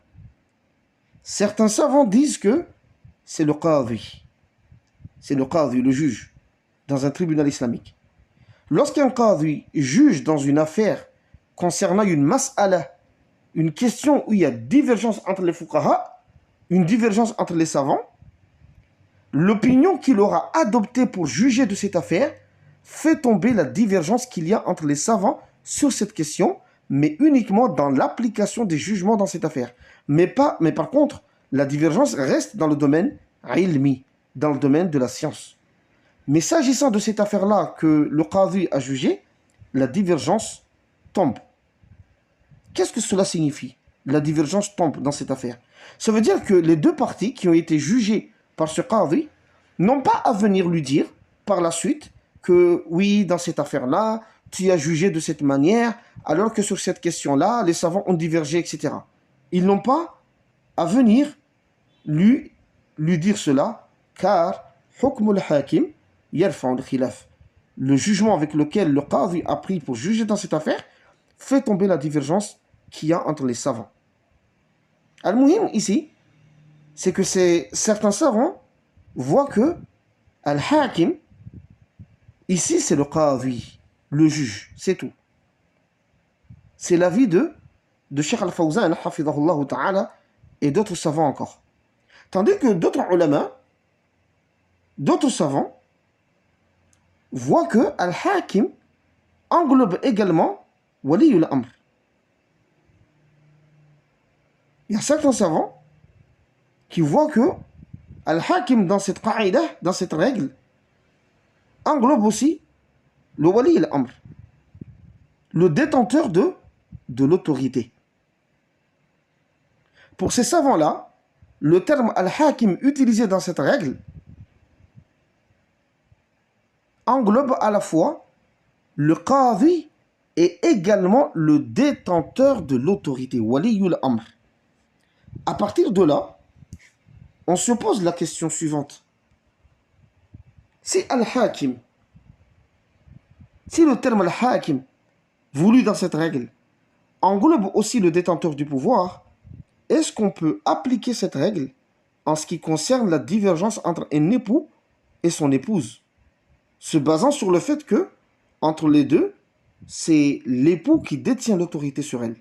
Certains savants disent que c'est le qadi. C'est le qadi, le juge, dans un tribunal islamique. Lorsqu'un qadi juge dans une affaire concernant une mas'ala, une question où il y a divergence entre les fuqaha, une divergence entre les savants, l'opinion qu'il aura adoptée pour juger de cette affaire fait tomber la divergence qu'il y a entre les savants sur cette question, mais uniquement dans l'application des jugements dans cette affaire. Mais par contre, la divergence reste dans le domaine ilmi, dans le domaine de la science. Mais s'agissant de cette affaire-là que le qadi a jugé, la divergence tombe. Qu'est-ce que cela signifie? La divergence tombe dans cette affaire. Ça veut dire que les deux parties qui ont été jugées par ce qadi n'ont pas à venir lui dire par la suite que oui, dans cette affaire-là, tu as jugé de cette manière, alors que sur cette question-là, les savants ont divergé, etc. Ils n'ont pas à venir lui dire cela, car hukm al-hakim yarfa al-khilaf. Le jugement avec lequel le qadi a pris pour juger dans cette affaire fait tomber la divergence qu'il y a entre les savants. Al-muhim ici, c'est que certains savants voient que al-hakim, ici c'est le qadi, le juge, c'est tout. C'est l'avis de Cheikh Al-Fawzan, hafidhahullah ta'ala, et d'autres savants encore. Tandis que d'autres ulama, d'autres savants, voient que al-hakim englobe également waliyul amr. Il y a certains savants qui voient que al-hakim dans cette qaïda, dans cette règle, englobe aussi le wali al-amr, le détenteur de l'autorité. Pour ces savants-là, le terme al-hakim utilisé dans cette règle englobe à la fois le qadi et également le détenteur de l'autorité, waliyul amr. À partir de là, on se pose la question suivante. Si al-hakim, si le terme al-hakim, voulu dans cette règle, englobe aussi le détenteur du pouvoir, est-ce qu'on peut appliquer cette règle en ce qui concerne la divergence entre un époux et son épouse, se basant sur le fait que, entre les deux, c'est l'époux qui détient l'autorité sur elle?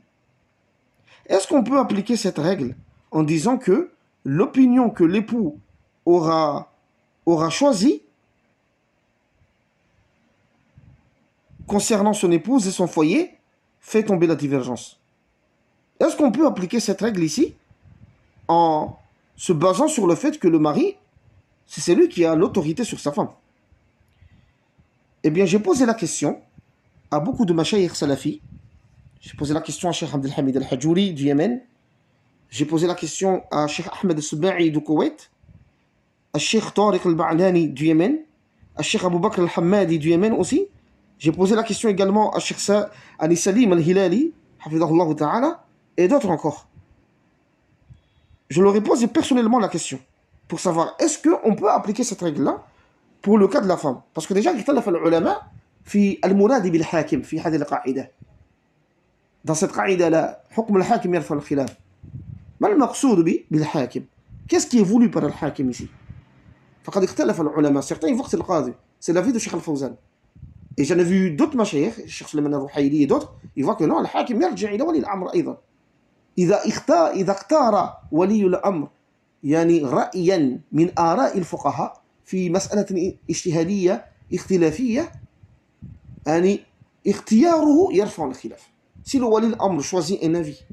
Est-ce qu'on peut appliquer cette règle en disant que l'opinion que l'époux aura choisie concernant son épouse et son foyer fait tomber la divergence? Est-ce qu'on peut appliquer cette règle ici en se basant sur le fait que le mari, c'est celui qui a l'autorité sur sa femme? Eh bien, j'ai posé la question à beaucoup de mashayikh salafis. J'ai posé la question à Cheikh Abdel Hamid al-Hajouri du Yémen. J'ai posé la question à Cheikh Ahmed al-Suba'i du Koweït, à Cheikh Tariq al-Ba'lani du Yémen, à Cheikh Abou Bakr al-Hammadi du Yémen aussi. J'ai posé la question également à Cheikh Ali Salim al-Hilali, hafidhahullah ta'ala, et d'autres encore. Je leur ai posé personnellement la question pour savoir est-ce qu'on peut appliquer cette règle-là pour le cas de la femme. Parce que déjà, اختلف العلماء في المراد بالحاكم في هذه القاعدة. Dans cette qaïda-là, حكم الحاكم يرفع الخلاف. ما المقصود بالحاكم? Qu'est-ce qui est voulu par الحاكم ici? فقد اختلف العلماء. Certains ils voient que c'est le qadi. C'est l'avis de Cheikh Al-Fawzan. Et j'en ai vu d'autres mashayikh, Cheikh Sulayman al-Ruhayli et d'autres, ils voient que non, الحاكم يرجع إلى ولي الأمر أيضا. إذا اختار ولي الأمر يعني رأيا من آراء الفقهاء في مسألة اجتهادية اختلافية يعني اختياره يرفع الخلاف. Si le wali al-amr choisit un avis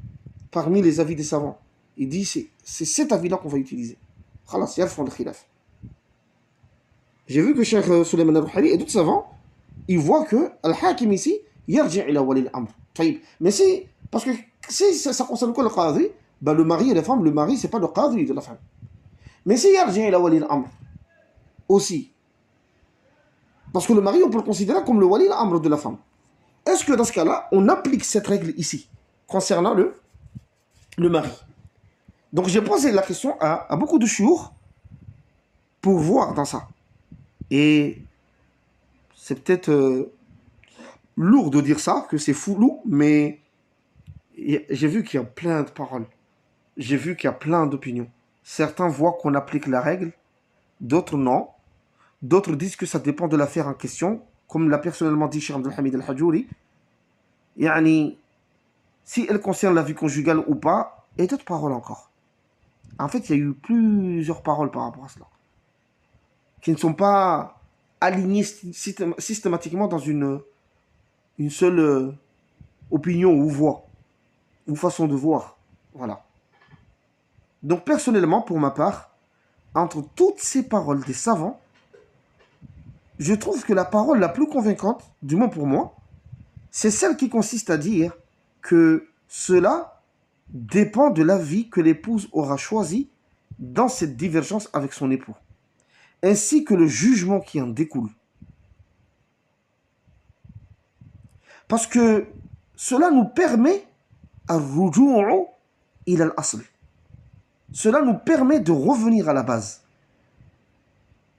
parmi les avis des savants, il dit c'est cet avis-là qu'on va utiliser. Khalas, yarfa al-khilaf. J'ai vu que Cheikh Sulayman al-Ruhayli et d'autres savants, ils voient que al-hakim ici yarji' ila wali al-amr. Mais si, parce que si ça concerne quoi le qadi, ben le mari et la femme, le mari c'est pas le qadi de la femme. Mais si yarji' ila wali al-amr aussi, parce que le mari on peut le considérer comme le wali al-amr de la femme. Est-ce que dans ce cas-là, on applique cette règle ici, concernant le mari? Donc j'ai posé la question à beaucoup de chiours pour voir dans ça. Et c'est peut-être lourd de dire ça, que c'est flou, mais j'ai vu qu'il y a plein de paroles. J'ai vu qu'il y a plein d'opinions. Certains voient qu'on applique la règle, d'autres non. D'autres disent que ça dépend de l'affaire en question, comme l'a personnellement dit Cheikh Abdelhamid Al-Hajouri. Yani, si elle concerne la vie conjugale ou pas, et d'autres paroles encore. En fait, il y a eu plusieurs paroles par rapport à cela, qui ne sont pas alignées systématiquement dans une seule opinion ou voix, ou façon de voir. Voilà. Donc, personnellement, pour ma part, entre toutes ces paroles des savants, je trouve que la parole la plus convaincante, du moins pour moi, c'est celle qui consiste à dire que cela dépend de la vie que l'épouse aura choisie dans cette divergence avec son époux, ainsi que le jugement qui en découle. Parce que cela nous permet al-ruju'u ila al-asl. Cela nous permet de revenir à la base.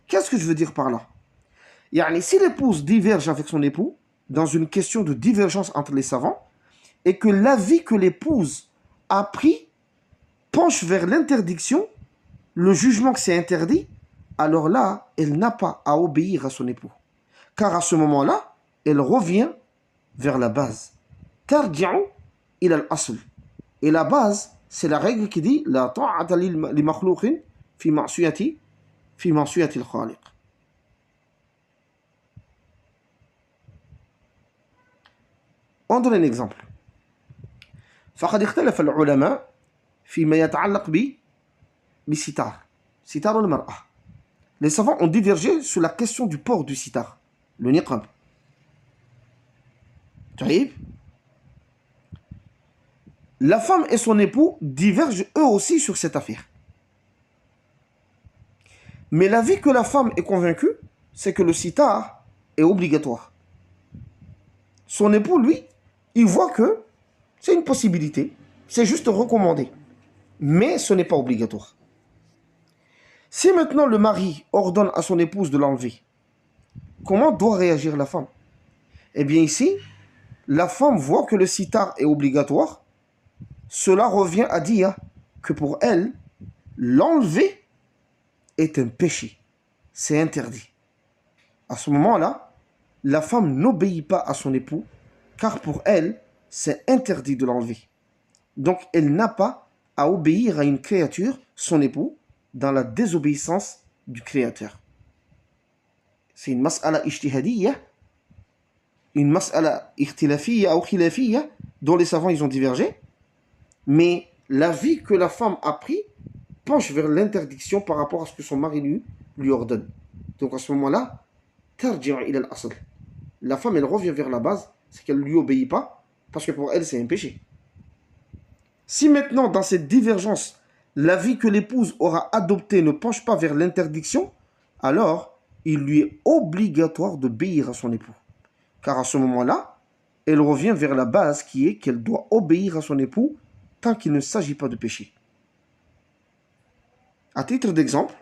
Qu'est-ce que je veux dire par là? Yani, si l'épouse diverge avec son époux dans une question de divergence entre les savants et que l'avis que l'épouse a pris penche vers l'interdiction, le jugement que c'est interdit, alors là, elle n'a pas à obéir à son époux. Car à ce moment-là, elle revient vers la base. Tarji'u ila al-asl. Et la base, c'est la règle qui dit la ta'ata li makhlouqin fi ma'siyati al-khaliq. On donne un exemple. فقد اختلف العلماء فيما يتعلق بستار المرأة. Les savants ont divergé sur la question du port du sitar, le niqab. La femme et son époux divergent eux aussi sur cette affaire. Mais l'avis que la femme est convaincue, c'est que le sitar est obligatoire. Son époux, lui, il voit que c'est une possibilité, c'est juste recommandé, mais ce n'est pas obligatoire. Si maintenant le mari ordonne à son épouse de l'enlever, comment doit réagir la femme? Eh bien ici, la femme voit que le sitar est obligatoire. Cela revient à dire que pour elle, l'enlever est un péché. C'est interdit. À ce moment-là, la femme n'obéit pas à son époux, car pour elle, c'est interdit de l'enlever. Donc, elle n'a pas à obéir à une créature, son époux, dans la désobéissance du Créateur. C'est une mas'ala ijtihadiyya, une mas'ala ikhtilafiyya ou khilafiyya, dont les savants ils ont divergé, mais l'avis que la femme a pris penche vers l'interdiction par rapport à ce que son mari lui ordonne. Donc à ce moment-là, tarji'u ila al-asl. La femme, elle revient vers la base, c'est qu'elle ne lui obéit pas, parce que pour elle, c'est un péché. Si maintenant, dans cette divergence, l'avis que l'épouse aura adopté ne penche pas vers l'interdiction, alors il lui est obligatoire d'obéir à son époux. Car à ce moment-là, elle revient vers la base qui est qu'elle doit obéir à son époux tant qu'il ne s'agit pas de péché. À titre d'exemple,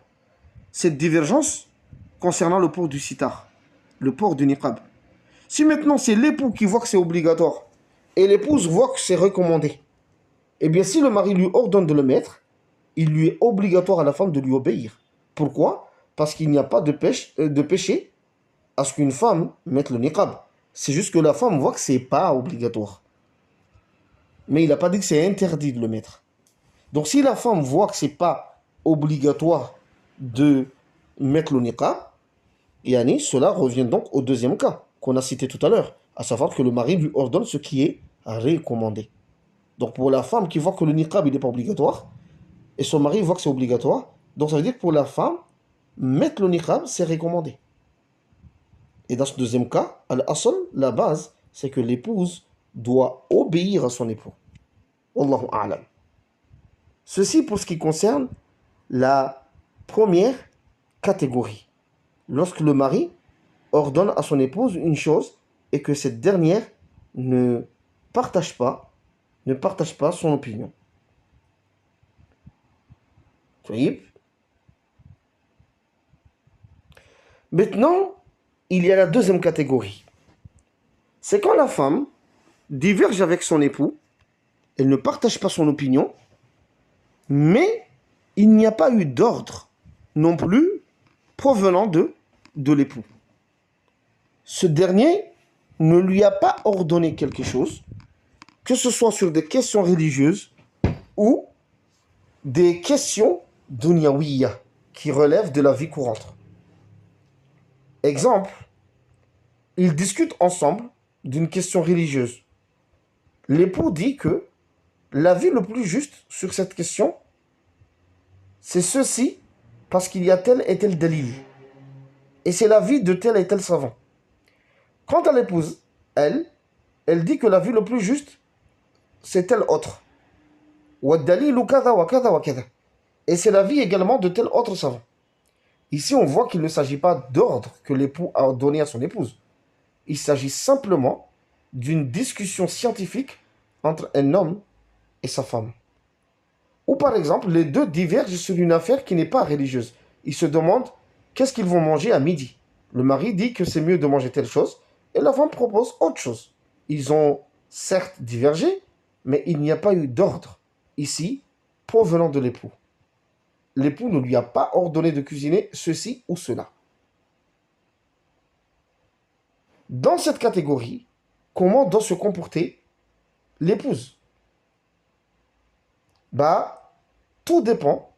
cette divergence concernant le port du sitar, le port du niqab. Si maintenant c'est l'époux qui voit que c'est obligatoire et l'épouse voit que c'est recommandé, eh bien si le mari lui ordonne de le mettre, il lui est obligatoire à la femme de lui obéir. Pourquoi? Parce qu'il n'y a pas de péché à ce qu'une femme mette le niqab. C'est juste que la femme voit que c'est pas obligatoire. Mais il n'a pas dit que c'est interdit de le mettre. Donc si la femme voit que c'est pas obligatoire de mettre le niqab, yani, cela revient donc au deuxième cas qu'on a cité tout à l'heure, à savoir que le mari lui ordonne ce qui est recommandé. Donc pour la femme qui voit que le niqab il n'est pas obligatoire, et son mari voit que c'est obligatoire, donc ça veut dire que pour la femme, mettre le niqab c'est recommandé. Et dans ce deuxième cas, al-asl, la base, c'est que l'épouse doit obéir à son époux. Wallahu a'lam. Ceci pour ce qui concerne la première catégorie. Lorsque le mari ordonne à son épouse une chose et que cette dernière ne partage pas son opinion. Maintenant, il y a la deuxième catégorie. C'est quand la femme diverge avec son époux, elle ne partage pas son opinion, mais il n'y a pas eu d'ordre non plus provenant de l'époux. Ce dernier ne lui a pas ordonné quelque chose, que ce soit sur des questions religieuses ou des questions dunyawiya qui relèvent de la vie courante. Exemple, ils discutent ensemble d'une question religieuse. L'époux dit que l'avis le plus juste sur cette question, c'est ceci, parce qu'il y a tel et tel dalil. Et c'est l'avis de tel et tel savant. Quant à l'épouse, elle dit que l'avis le plus juste, c'est tel autre. Et c'est l'avis également de tel autre savant. Ici, on voit qu'il ne s'agit pas d'ordre que l'époux a donné à son épouse. Il s'agit simplement d'une discussion scientifique entre un homme et sa femme. Ou par exemple, les deux divergent sur une affaire qui n'est pas religieuse. Ils se demandent qu'est-ce qu'ils vont manger à midi. Le mari dit que c'est mieux de manger telle chose et la femme propose autre chose. Ils ont certes divergé, mais il n'y a pas eu d'ordre ici provenant de l'époux. L'époux ne lui a pas ordonné de cuisiner ceci ou cela. Dans cette catégorie, comment doit se comporter l'épouse? Tout dépend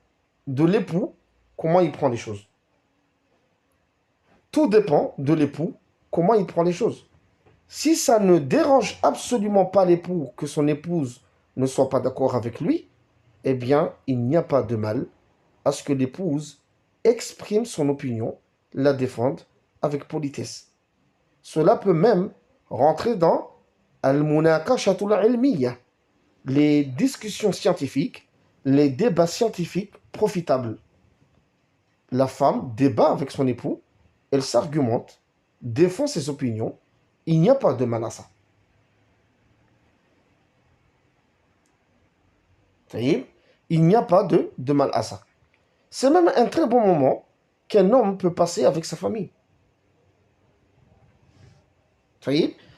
de l'époux, comment il prend les choses. Tout dépend de l'époux, comment il prend les choses. Si ça ne dérange absolument pas l'époux que son épouse ne soit pas d'accord avec lui, eh bien, il n'y a pas de mal à ce que l'épouse exprime son opinion, la défende avec politesse. Cela peut même rentrer dans al-munaqashatul ilmiya, les discussions scientifiques, les débats scientifiques profitables. La femme débat avec son époux, elle s'argumente, défend ses opinions, il n'y a pas de mal à ça. Il n'y a pas de mal à ça. C'est même un très bon moment qu'un homme peut passer avec sa famille.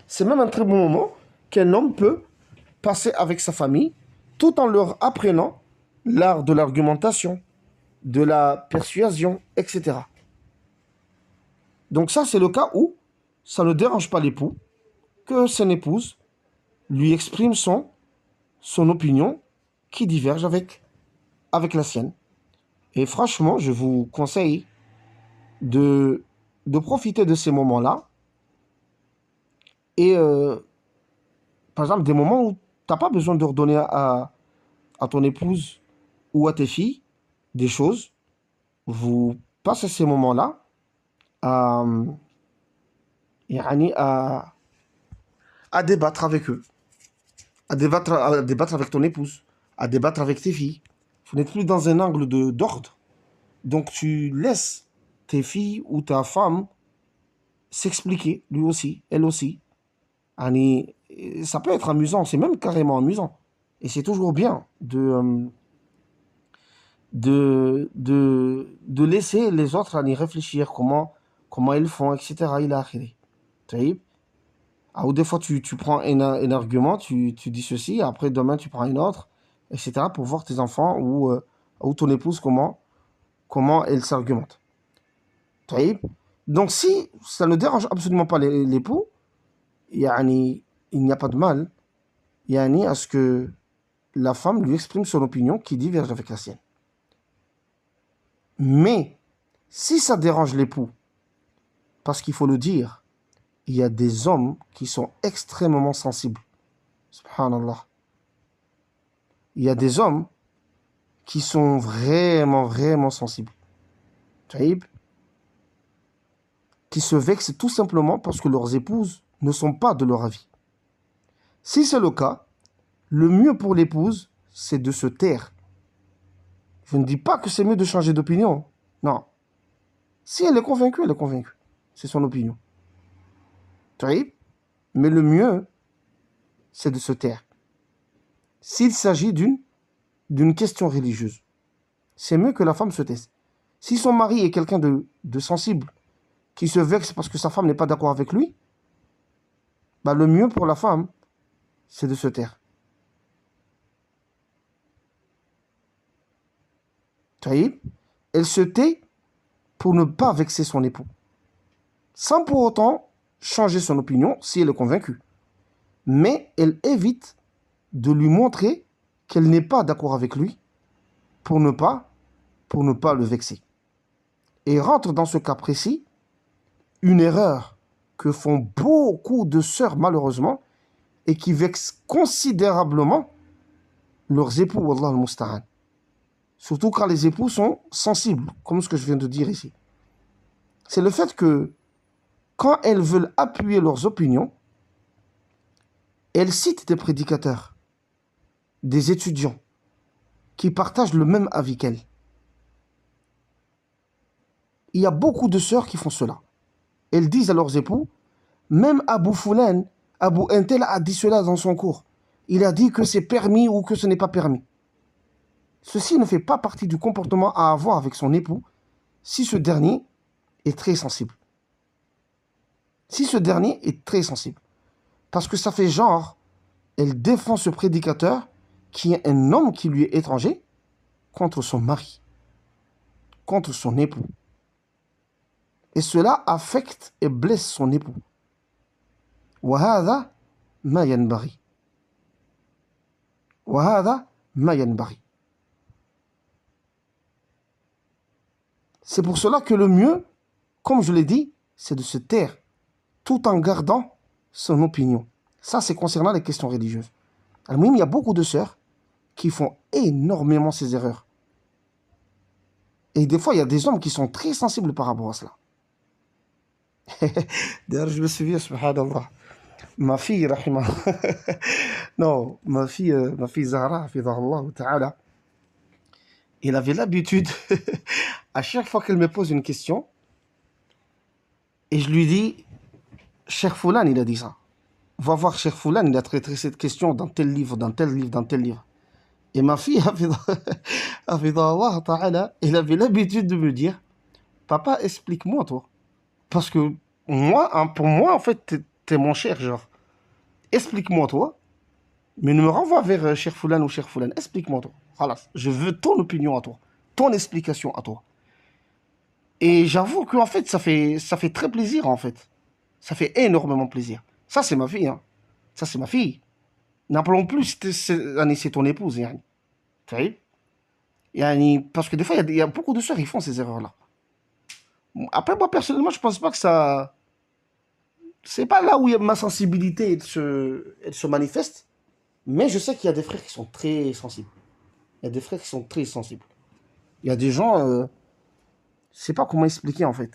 C'est même un très bon moment qu'un homme peut passer avec sa famille tout en leur apprenant l'art de l'argumentation, de la persuasion, etc. Donc ça, c'est le cas où ça ne dérange pas l'époux que son épouse lui exprime son opinion qui diverge avec la sienne. Et franchement, je vous conseille de profiter de ces moments-là. Et par exemple, des moments où tu n'as pas besoin de redonner à ton épouse ou à tes filles des choses, vous passez ces moments-là à, à débattre avec eux, à débattre avec ton épouse, à débattre avec tes filles. Vous n'êtes plus dans un angle d'ordre. Donc tu laisses tes filles ou ta femme s'expliquer, lui aussi, elle aussi. Ça peut être amusant, c'est même carrément amusant. Et c'est toujours bien de laisser les autres y réfléchir, comment ils font, etc. Ou des fois, tu prends un argument, tu dis ceci, après demain, tu prends un autre, etc. pour voir tes enfants ou ton épouse, comment elle s'argumente. Donc, si ça ne dérange absolument pas l'époux, il n'y a pas de mal à ce que la femme lui exprime son opinion qui diverge avec la sienne. Mais, si ça dérange l'époux, parce qu'il faut le dire, il y a des hommes qui sont extrêmement sensibles. Subhanallah. Il y a des hommes qui sont vraiment, vraiment sensibles. Qui se vexent tout simplement parce que leurs épouses ne sont pas de leur avis. Si c'est le cas, le mieux pour l'épouse, c'est de se taire. Je ne dis pas que c'est mieux de changer d'opinion. Non. Si elle est convaincue, elle est convaincue. C'est son opinion. Mais le mieux, c'est de se taire. S'il s'agit d'une question religieuse, c'est mieux que la femme se taise. Si son mari est quelqu'un de sensible, qui se vexe parce que sa femme n'est pas d'accord avec lui, bah, le mieux pour la femme, c'est de se taire. Taïb, elle se tait pour ne pas vexer son époux, sans pour autant changer son opinion si elle est convaincue. Mais elle évite de lui montrer qu'elle n'est pas d'accord avec lui pour ne pas le vexer. Et rentre dans ce cas précis une erreur que font beaucoup de sœurs malheureusement et qui vexent considérablement leurs époux, wallah al-musta'an. Surtout quand les époux sont sensibles, comme ce que je viens de dire ici. C'est le fait que quand elles veulent appuyer leurs opinions, elles citent des prédicateurs, des étudiants qui partagent le même avis qu'elles. Il y a beaucoup de sœurs qui font cela. Elles disent à leurs époux, même Abu Fulan, Abu Intel a dit cela dans son cours. Il a dit que c'est permis ou que ce n'est pas permis. Ceci ne fait pas partie du comportement à avoir avec son époux si ce dernier est très sensible. Si ce dernier est très sensible. Parce que ça fait genre, elle défend ce prédicateur qui est un homme qui lui est étranger contre son mari, contre son époux. Et cela affecte et blesse son époux. وهذا ما ينبغي. وهذا ما ينبغي. C'est pour cela que le mieux, comme je l'ai dit, c'est de se taire tout en gardant son opinion. Ça, c'est concernant les questions religieuses. Alors, il y a beaucoup de sœurs qui font énormément ces erreurs. Et des fois, il y a des hommes qui sont très sensibles par rapport à cela. D'ailleurs, je me souviens, subhanallah, ma fille, rahima, non, ma fille Zahra, hafidhahullah ta'ala, elle avait l'habitude, à chaque fois qu'elle me pose une question, et je lui dis, Cheikh Foulan, il a dit ça. Va voir Cheikh Foulan, il a traité cette question dans tel livre, dans tel livre, dans tel livre. Et ma fille, hafidhahullah ta'ala, elle avait l'habitude de me dire, papa, explique-moi, toi. Parce que moi, pour moi, en fait, t'es mon cher, genre. Explique-moi, toi. Mais ne me renvoie vers Cheikh Foulan ou Cheikh Foulan. Explique-moi, toi. Voilà. Je veux ton opinion à toi. Ton explication à toi. Et j'avoue qu'en fait, ça fait très plaisir, en fait. Ça fait énormément plaisir. Ça, c'est ma fille, hein. Ça, c'est ma fille. N'appelons plus, c'est ton épouse, yani. Parce que des fois, il y a beaucoup de sœurs qui font ces erreurs-là. Après, moi, personnellement, je pense pas que ça... C'est pas là où ma sensibilité elle se manifeste, mais je sais qu'il y a des frères qui sont très sensibles. Il y a des frères qui sont très sensibles. Il y a des gens, je sais pas comment expliquer en fait.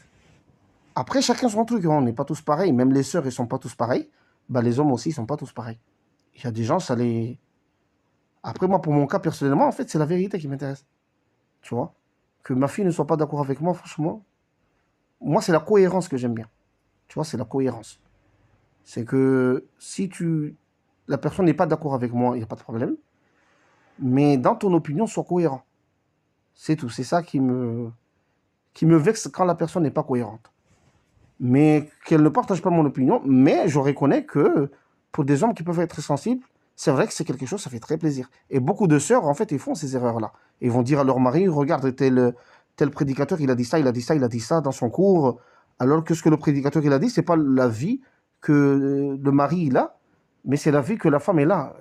Après, chacun son truc, hein. On n'est pas tous pareils. Même les sœurs, ils sont pas tous pareils. Bah, les hommes aussi, ils sont pas tous pareils. Il y a des gens, ça les... Après, moi, pour mon cas, personnellement, en fait, c'est la vérité qui m'intéresse. Tu vois? Que ma fille ne soit pas d'accord avec moi, franchement, moi, c'est la cohérence que j'aime bien. Tu vois, c'est la cohérence. C'est que si la personne n'est pas d'accord avec moi, il n'y a pas de problème. Mais dans ton opinion, sois cohérent. C'est tout. C'est ça qui me vexe quand la personne n'est pas cohérente. Mais qu'elle ne partage pas mon opinion. Mais je reconnais que pour des hommes qui peuvent être très sensibles, c'est vrai que c'est quelque chose, ça fait très plaisir. Et beaucoup de sœurs, en fait, ils font ces erreurs-là. Ils vont dire à leur mari, regarde, tel prédicateur, il a dit ça, il a dit ça, il a dit ça dans son cours. Alors que ce que le prédicateur, il a dit, c'est pas la vie que le mari, il a, mais c'est la vie que la femme, elle a.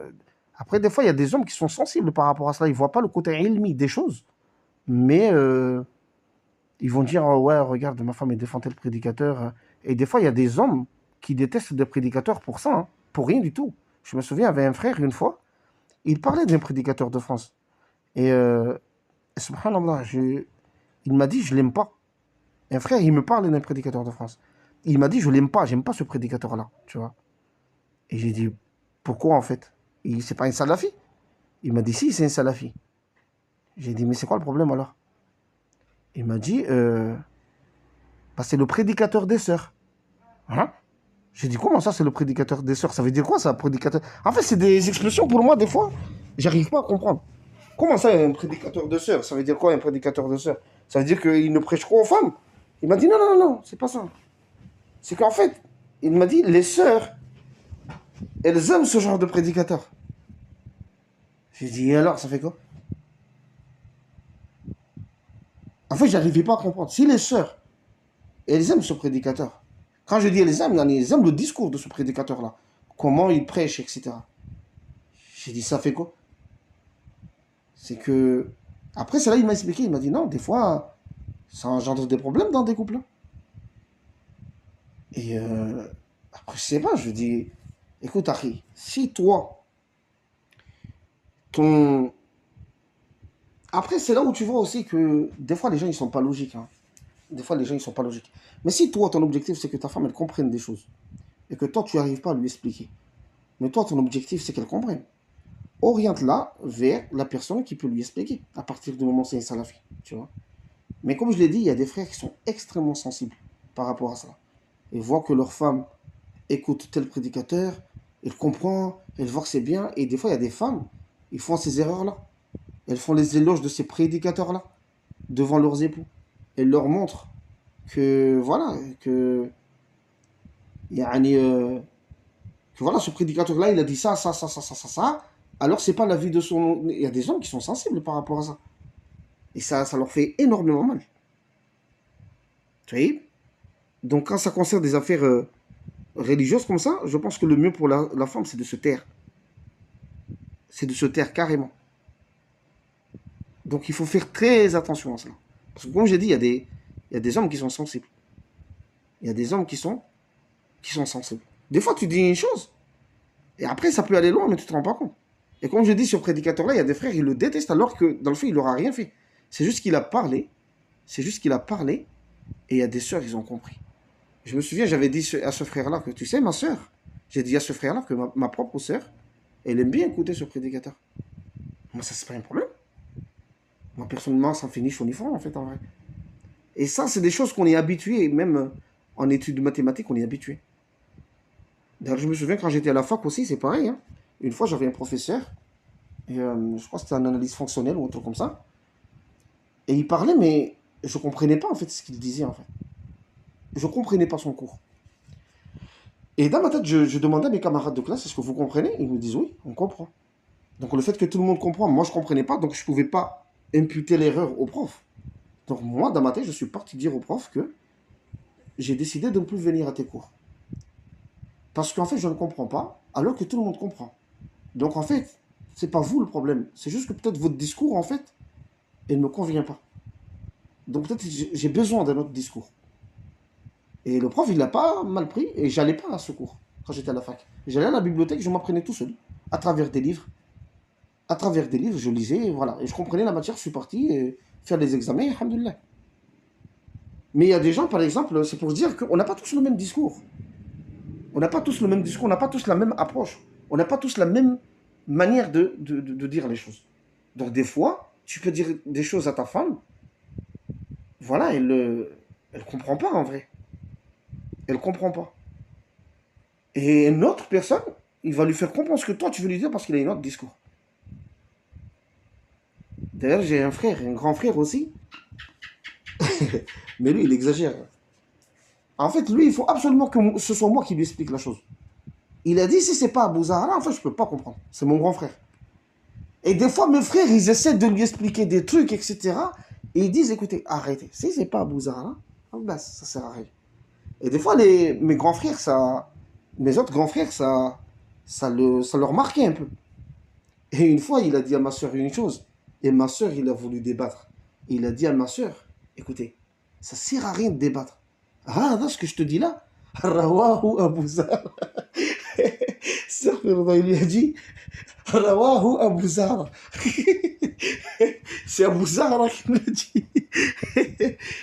Après, des fois, il y a des hommes qui sont sensibles par rapport à cela. Ils ne voient pas le côté ilmi des choses. Mais ils vont dire, oh, ouais, regarde, ma femme, elle défend tel prédicateur. Et des fois, il y a des hommes qui détestent des prédicateurs pour ça, hein, pour rien du tout. Je me souviens, il y avait un frère, une fois, il parlait d'un prédicateur de France. Et subhanallah, il m'a dit, je l'aime pas. Un frère, il me parle d'un prédicateur de France. Il m'a dit, je l'aime pas, j'aime pas ce prédicateur-là, tu vois. Et j'ai dit, pourquoi en fait? C'est pas un salafi? Il m'a dit, si, c'est un salafi. J'ai dit, mais c'est quoi le problème alors? Il m'a dit, bah, c'est le prédicateur des sœurs. Hein? J'ai dit, comment ça, c'est le prédicateur des sœurs? Ça veut dire quoi, ça, prédicateur? En fait, c'est des expressions pour moi, des fois, j'arrive pas à comprendre. Comment ça, un prédicateur de sœurs? Ça veut dire quoi, un prédicateur de sœurs? Ça veut dire qu'il ne prêche quoi aux femmes? Il m'a dit, non, non, non, c'est pas ça. C'est qu'en fait, il m'a dit, les sœurs, elles aiment ce genre de prédicateur. J'ai dit, et alors, ça fait quoi? En fait, j'arrivais pas à comprendre. Si les sœurs, elles aiment ce prédicateur, quand je dis elles aiment le discours de ce prédicateur-là, comment il prêche, etc. J'ai dit, ça fait quoi? C'est que. Après, c'est là il m'a expliqué, il m'a dit, non, des fois, ça engendre des problèmes dans des couples. Et après, je sais pas, je dis, écoute, Harry, si toi, ton. Après, c'est là où tu vois aussi que des fois, les gens, ils sont pas logiques. Hein. Des fois, les gens, ils sont pas logiques. Mais si toi, ton objectif, c'est que ta femme, elle comprenne des choses, et que toi, tu n'arrives pas à lui expliquer, mais toi, ton objectif, c'est qu'elle comprenne, oriente-la vers la personne qui peut lui expliquer, à partir du moment où c'est un salafi, tu vois. Mais comme je l'ai dit, il y a des frères qui sont extrêmement sensibles par rapport à ça. Ils voient que leur femme écoute tel prédicateur, elle comprend, elle voit que c'est bien, et des fois, il y a des femmes, ils font ces erreurs-là. Elles font les éloges de ces prédicateurs-là devant leurs époux. Elles leur montrent que, voilà, yani, que voilà, ce prédicateur-là, il a dit ça, ça, ça, ça, ça, ça, ça. Alors, c'est pas la vie de son. Il y a des hommes qui sont sensibles par rapport à ça. Et ça leur fait énormément mal. Tu vois? Donc, quand ça concerne des affaires religieuses comme ça, je pense que le mieux pour la femme, c'est de se taire. C'est de se taire carrément. Donc, il faut faire très attention à ça. Parce que, comme j'ai dit, il y a des hommes qui sont sensibles. Il y a des hommes qui sont sensibles. Des fois, tu dis une chose, et après, ça peut aller loin, mais tu ne te rends pas compte. Et comme je dis, ce prédicateur-là, il y a des frères, ils le détestent, alors que dans le fait, il n'aura rien fait. C'est juste qu'il a parlé, c'est juste qu'il a parlé, et il y a des sœurs, ils ont compris. Je me souviens, j'avais dit à ce frère-là que, tu sais, ma sœur, j'ai dit à ce frère-là que ma propre sœur, elle aime bien écouter ce prédicateur. Moi, ça, c'est pas un problème. Moi, personnellement, ça fait ni chaud ni froid, en fait, en vrai. Et ça, c'est des choses qu'on est habitué, même en études de mathématiques, on est habitué. D'ailleurs, je me souviens quand j'étais à la fac aussi, c'est pareil. Hein. Une fois, j'avais un professeur, et, je crois que c'était un analyse fonctionnelle ou un truc comme ça. Et il parlait, mais je ne comprenais pas en fait ce qu'il disait en fait. Je ne comprenais pas son cours. Et dans ma tête, je demandais à mes camarades de classe, est-ce que vous comprenez? Ils me disent oui, on comprend. Donc le fait que tout le monde comprend, moi je ne comprenais pas, donc je ne pouvais pas imputer l'erreur au prof. Donc moi, dans ma tête, je suis parti dire au prof que j'ai décidé de ne plus venir à tes cours. Parce qu'en fait, je ne comprends pas, alors que tout le monde comprend. Donc en fait, c'est pas vous le problème. C'est juste que peut-être votre discours, en fait, il ne me convient pas. Donc peut-être j'ai besoin d'un autre discours. Et le prof, il l'a pas mal pris, et j'allais pas à ce cours quand j'étais à la fac. J'allais à la bibliothèque, je m'apprenais tout seul, à travers des livres. À travers des livres, je lisais, et voilà. Et je comprenais la matière, je suis parti faire les examens, et alhamdoulilah. Mais il y a des gens, par exemple, c'est pour dire qu'on n'a pas tous le même discours. On n'a pas tous le même discours, on n'a pas tous la même approche. On n'a pas tous la même manière de dire les choses. Donc des fois, tu peux dire des choses à ta femme, voilà, elle comprend pas en vrai. Elle comprend pas. Et une autre personne, il va lui faire comprendre ce que toi tu veux lui dire parce qu'il a un autre discours. D'ailleurs, j'ai un frère, un grand frère aussi, mais lui, il exagère. En fait, lui, il faut absolument que ce soit moi qui lui explique la chose. Il a dit, si c'est pas Abou Zahra, en fait, je peux pas comprendre. C'est mon grand frère. Et des fois, mes frères, ils essaient de lui expliquer des trucs, etc. Et ils disent, écoutez, arrêtez. Si c'est pas Abou Zahra, ben, ça sert à rien. Et des fois, mes grands frères, mes autres grands frères, ça leur marquait un peu. Et une fois, il a dit à ma soeur une chose. Et ma soeur, il a voulu débattre. Et il a dit à ma soeur, écoutez, ça sert à rien de débattre. Ah, ce que je te dis là, Rawahu Abu Zar. Il lui a dit, Rawahu Abu Zar. C'est Abu Zar qui me l'a dit.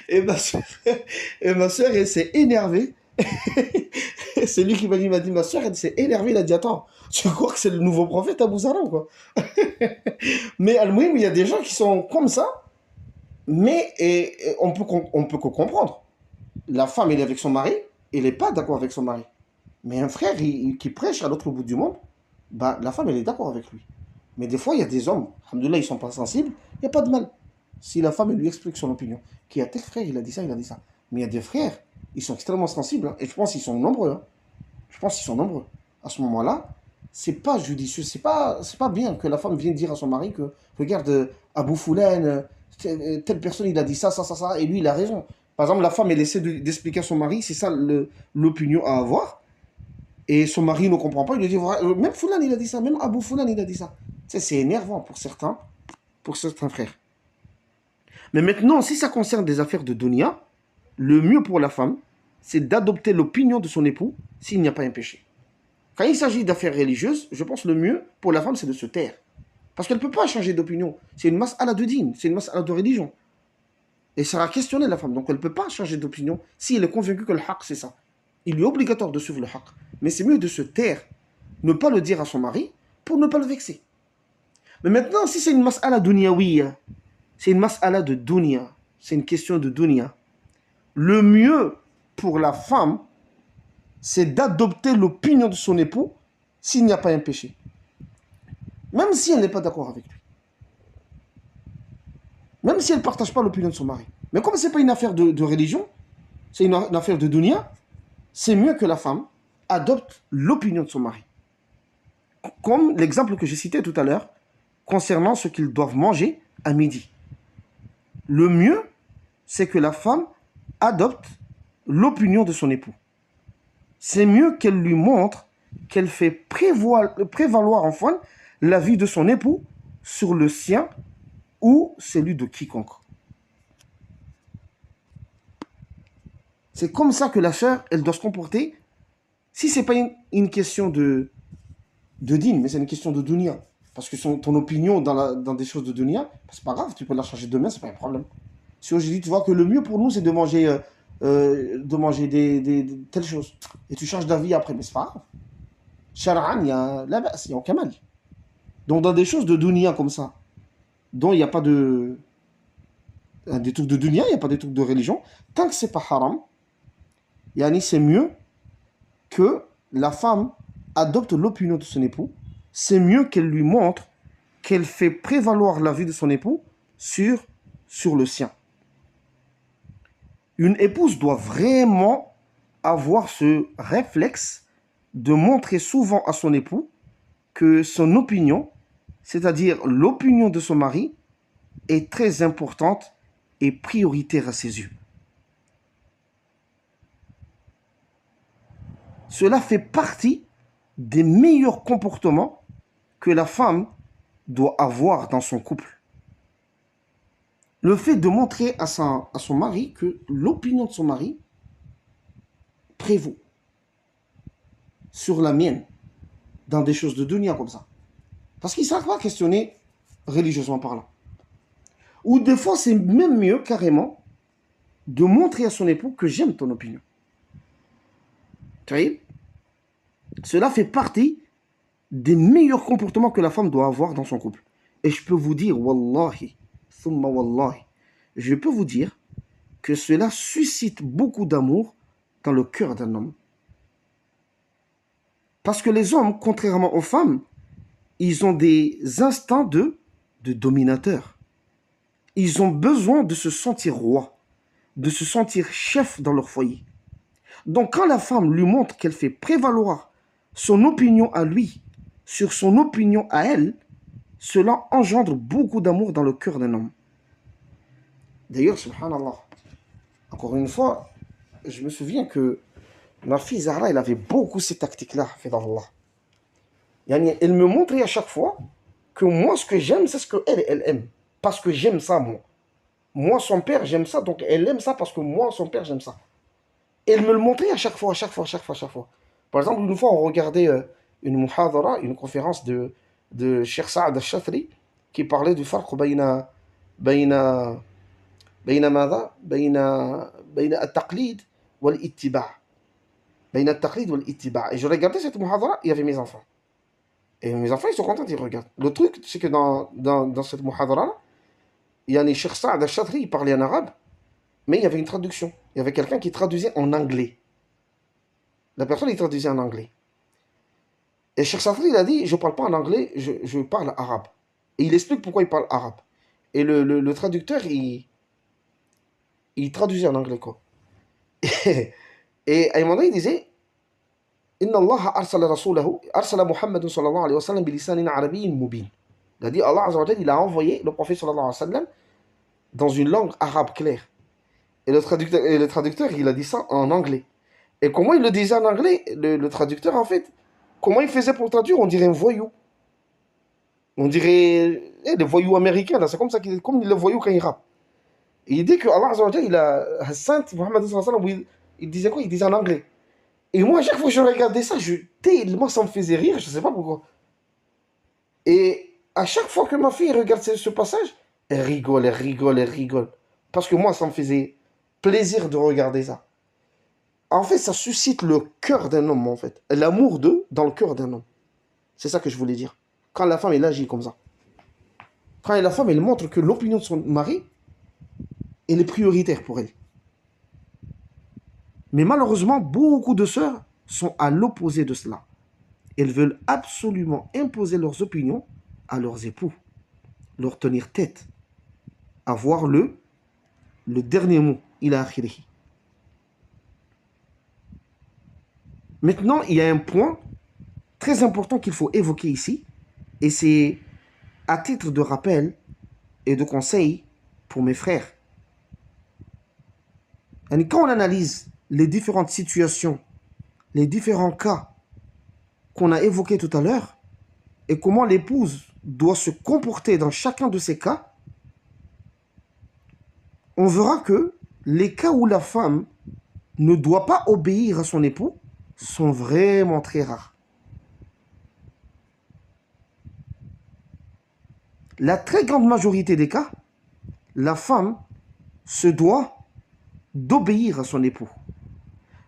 Et ma soeur, elle s'est énervée. C'est lui qui m'a dit, ma soeur, elle s'est énervée. Elle a dit, attends, tu crois que c'est le nouveau prophète Abu Zar ou quoi? Mais al-Mouhim, il y a des gens qui sont comme ça, mais on peut que comprendre. La femme, elle est avec son mari, elle n'est pas d'accord avec son mari. Mais un frère qui prêche à l'autre bout du monde, bah, la femme, elle est d'accord avec lui. Mais des fois, il y a des hommes, alhamdoulilah, ils ne sont pas sensibles, il n'y a pas de mal. Si la femme, elle lui explique son opinion, qu'il y a tel frère, il a dit ça, il a dit ça. Mais il y a des frères, ils sont extrêmement sensibles, hein, et je pense qu'ils sont nombreux. Hein. Je pense qu'ils sont nombreux. à ce moment-là, c'est pas judicieux, c'est pas bien que la femme vienne dire à son mari que, regarde, Abou Foulane, telle personne, il a dit ça, ça, ça, ça, et lui, il a raison. Par exemple, la femme, elle essaie d'expliquer à son mari, c'est ça l'opinion à avoir, et son mari ne comprend pas, il lui dit, même Foulane, il a dit ça, même Abou Foulane, il a dit ça. Tu sais, c'est énervant pour certains frères. Mais maintenant, si ça concerne des affaires de dunya, le mieux pour la femme, c'est d'adopter l'opinion de son époux s'il n'y a pas un péché. Quand il s'agit d'affaires religieuses, je pense que le mieux pour la femme, c'est de se taire. Parce qu'elle ne peut pas changer d'opinion. C'est une mas'ala de dîn, c'est une mas'ala de religion. Et ça va questionner la femme. Donc elle ne peut pas changer d'opinion si elle est convaincue que le haqq, c'est ça. Il lui est obligatoire de suivre le haqq. Mais c'est mieux de se taire, ne pas le dire à son mari, pour ne pas le vexer. Mais maintenant, si c'est une mas'ala dunyawiya, c'est une mas'ala de dunya, c'est une question de dunya, le mieux pour la femme, c'est d'adopter l'opinion de son époux s'il n'y a pas un péché. Même si elle n'est pas d'accord avec lui. Même si elle ne partage pas l'opinion de son mari. Mais comme ce n'est pas une affaire de religion, c'est une affaire de dunya, c'est mieux que la femme adopte l'opinion de son mari. Comme l'exemple que j'ai cité tout à l'heure, concernant ce qu'ils doivent manger à midi. Le mieux, c'est que la femme adopte l'opinion de son époux. C'est mieux qu'elle lui montre qu'elle fait prévaloir enfin l'avis de son époux sur le sien ou celui de quiconque. C'est comme ça que la sœur, elle doit se comporter. Si ce n'est pas une question de dîme, mais c'est une question de dunya. Parce que ton opinion dans des choses de dunya, c'est pas grave, tu peux la changer demain, c'est pas un problème. Si aujourd'hui tu vois que le mieux pour nous, c'est de manger telles choses, et tu changes d'avis après, mais c'est pas grave. Shar'an, il y a la bas, il y a aucun mal. Donc dans des choses de dunya comme ça, dont il n'y a pas des trucs de dunya, il n'y a pas des trucs de religion, tant que c'est pas haram, yani c'est mieux que la femme adopte l'opinion de son époux, c'est mieux qu'elle lui montre qu'elle fait prévaloir la vie de son époux sur le sien. Une épouse doit vraiment avoir ce réflexe de montrer souvent à son époux que son opinion, c'est-à-dire l'opinion de son mari, est très importante et prioritaire à ses yeux. Cela fait partie des meilleurs comportements que la femme doit avoir dans son couple. Le fait de montrer à son mari que l'opinion de son mari prévaut sur la mienne dans des choses de dunya comme ça. Parce qu'il ne sera pas questionné religieusement parlant. Ou des fois, c'est même mieux carrément de montrer à son époux que j'aime ton opinion. Tu vois? Cela fait partie des meilleurs comportements que la femme doit avoir dans son couple. Et je peux vous dire, wallahi, thumma wallahi, je peux vous dire que cela suscite beaucoup d'amour dans le cœur d'un homme. Parce que les hommes, contrairement aux femmes, ils ont des instincts de dominateur. Ils ont besoin de se sentir roi, de se sentir chef dans leur foyer. Donc quand la femme lui montre qu'elle fait prévaloir son opinion à lui sur son opinion à elle, cela engendre beaucoup d'amour dans le cœur d'un homme. D'ailleurs, subhanallah, encore une fois, je me souviens que ma fille Zahra, elle avait beaucoup ces tactiques-là, elle me montrait à chaque fois que moi, ce que j'aime, c'est ce qu'elle aime. Parce que j'aime ça, moi. Moi, son père, j'aime ça, donc elle aime ça parce que moi, son père, j'aime ça. Et elle me le montrait à chaque fois. Par exemple, une fois, on regardait une muhadara, une conférence de Cheikh Saad al-Shatri, qui parlait du farq bayna ماذا؟ بين التقليد والاتباع. بين التقليد والاتباع. Et je regardais cette muhadara, il y avait mes enfants. Et mes enfants, ils sont contents, ils regardent. Le truc, c'est que dans cette muhadara, il y a Cheikh Saad al-Shatri, il parlait en arabe, mais il y avait une traduction. Il y avait quelqu'un qui traduisait en anglais. La personne, il traduisait en anglais. Et Cheikh Safri, il a dit, je ne parle pas en anglais, je parle arabe. Et il explique pourquoi il parle arabe. Et le traducteur, il traduisait en anglais, quoi. Et à un moment donné, il disait, Inna Allah arsala rasulahu, arsala Muhammad sallallahu alayhi wa sallam bilisanin arabiyyin mubin. Il a dit Allah Azza wa Jalla, il a envoyé le prophète sallallahu alayhi wa sallam dans une langue arabe claire. Et le traducteur, il a dit ça en anglais. Et comment il le disait en anglais, le traducteur, en fait, comment il faisait pour traduire? On dirait un voyou. On dirait des voyous américains, là. C'est comme ça comme le voyou quand il rappe. Et il dit que Allah Azza wa Jalla, il a Saint Muhammad sallallahu alayhi wa sallam, il disait quoi? Il disait en anglais. Et moi, à chaque fois que je regardais ça, tellement ça me faisait rire, je ne sais pas pourquoi. Et à chaque fois que ma fille regarde ce passage, elle rigole, elle rigole, elle rigole. Parce que moi, ça me faisait plaisir de regarder ça. En fait, ça suscite le cœur d'un homme, en fait. L'amour d'eux dans le cœur d'un homme. C'est ça que je voulais dire. Quand la femme, elle agit comme ça. Quand la femme, elle montre que l'opinion de son mari, elle est prioritaire pour elle. Mais malheureusement, beaucoup de sœurs sont à l'opposé de cela. Elles veulent absolument imposer leurs opinions à leurs époux, leur tenir tête, avoir le dernier mot, ila akhirihi. Maintenant, il y a un point très important qu'il faut évoquer ici, et c'est à titre de rappel et de conseil pour mes frères. Et quand on analyse les différentes situations, les différents cas qu'on a évoqués tout à l'heure, et comment l'épouse doit se comporter dans chacun de ces cas, on verra que les cas où la femme ne doit pas obéir à son époux sont vraiment très rares. La très grande majorité des cas, la femme se doit d'obéir à son époux,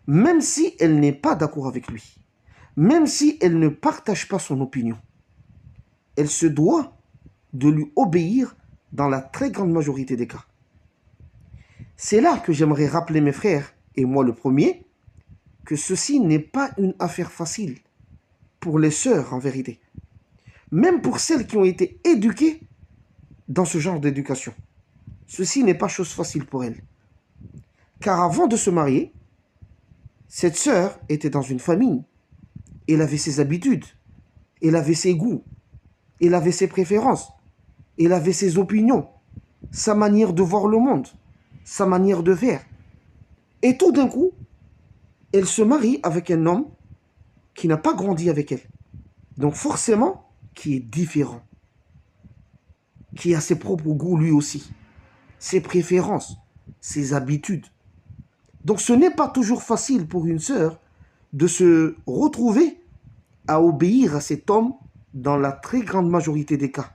même si elle n'est pas d'accord avec lui, même si elle ne partage pas son opinion. Elle se doit de lui obéir dans la très grande majorité des cas. C'est là que j'aimerais rappeler mes frères, et moi le premier, que ceci n'est pas une affaire facile pour les sœurs en vérité. Même pour celles qui ont été éduquées dans ce genre d'éducation. Ceci n'est pas chose facile pour elles. Car avant de se marier, cette sœur était dans une famille. Elle avait ses habitudes, elle avait ses goûts, elle avait ses préférences, elle avait ses opinions, sa manière de voir le monde, sa manière de faire. Et tout d'un coup, elle se marie avec un homme qui n'a pas grandi avec elle. Donc forcément, qui est différent. Qui a ses propres goûts lui aussi. Ses préférences, ses habitudes. Donc ce n'est pas toujours facile pour une sœur de se retrouver à obéir à cet homme dans la très grande majorité des cas.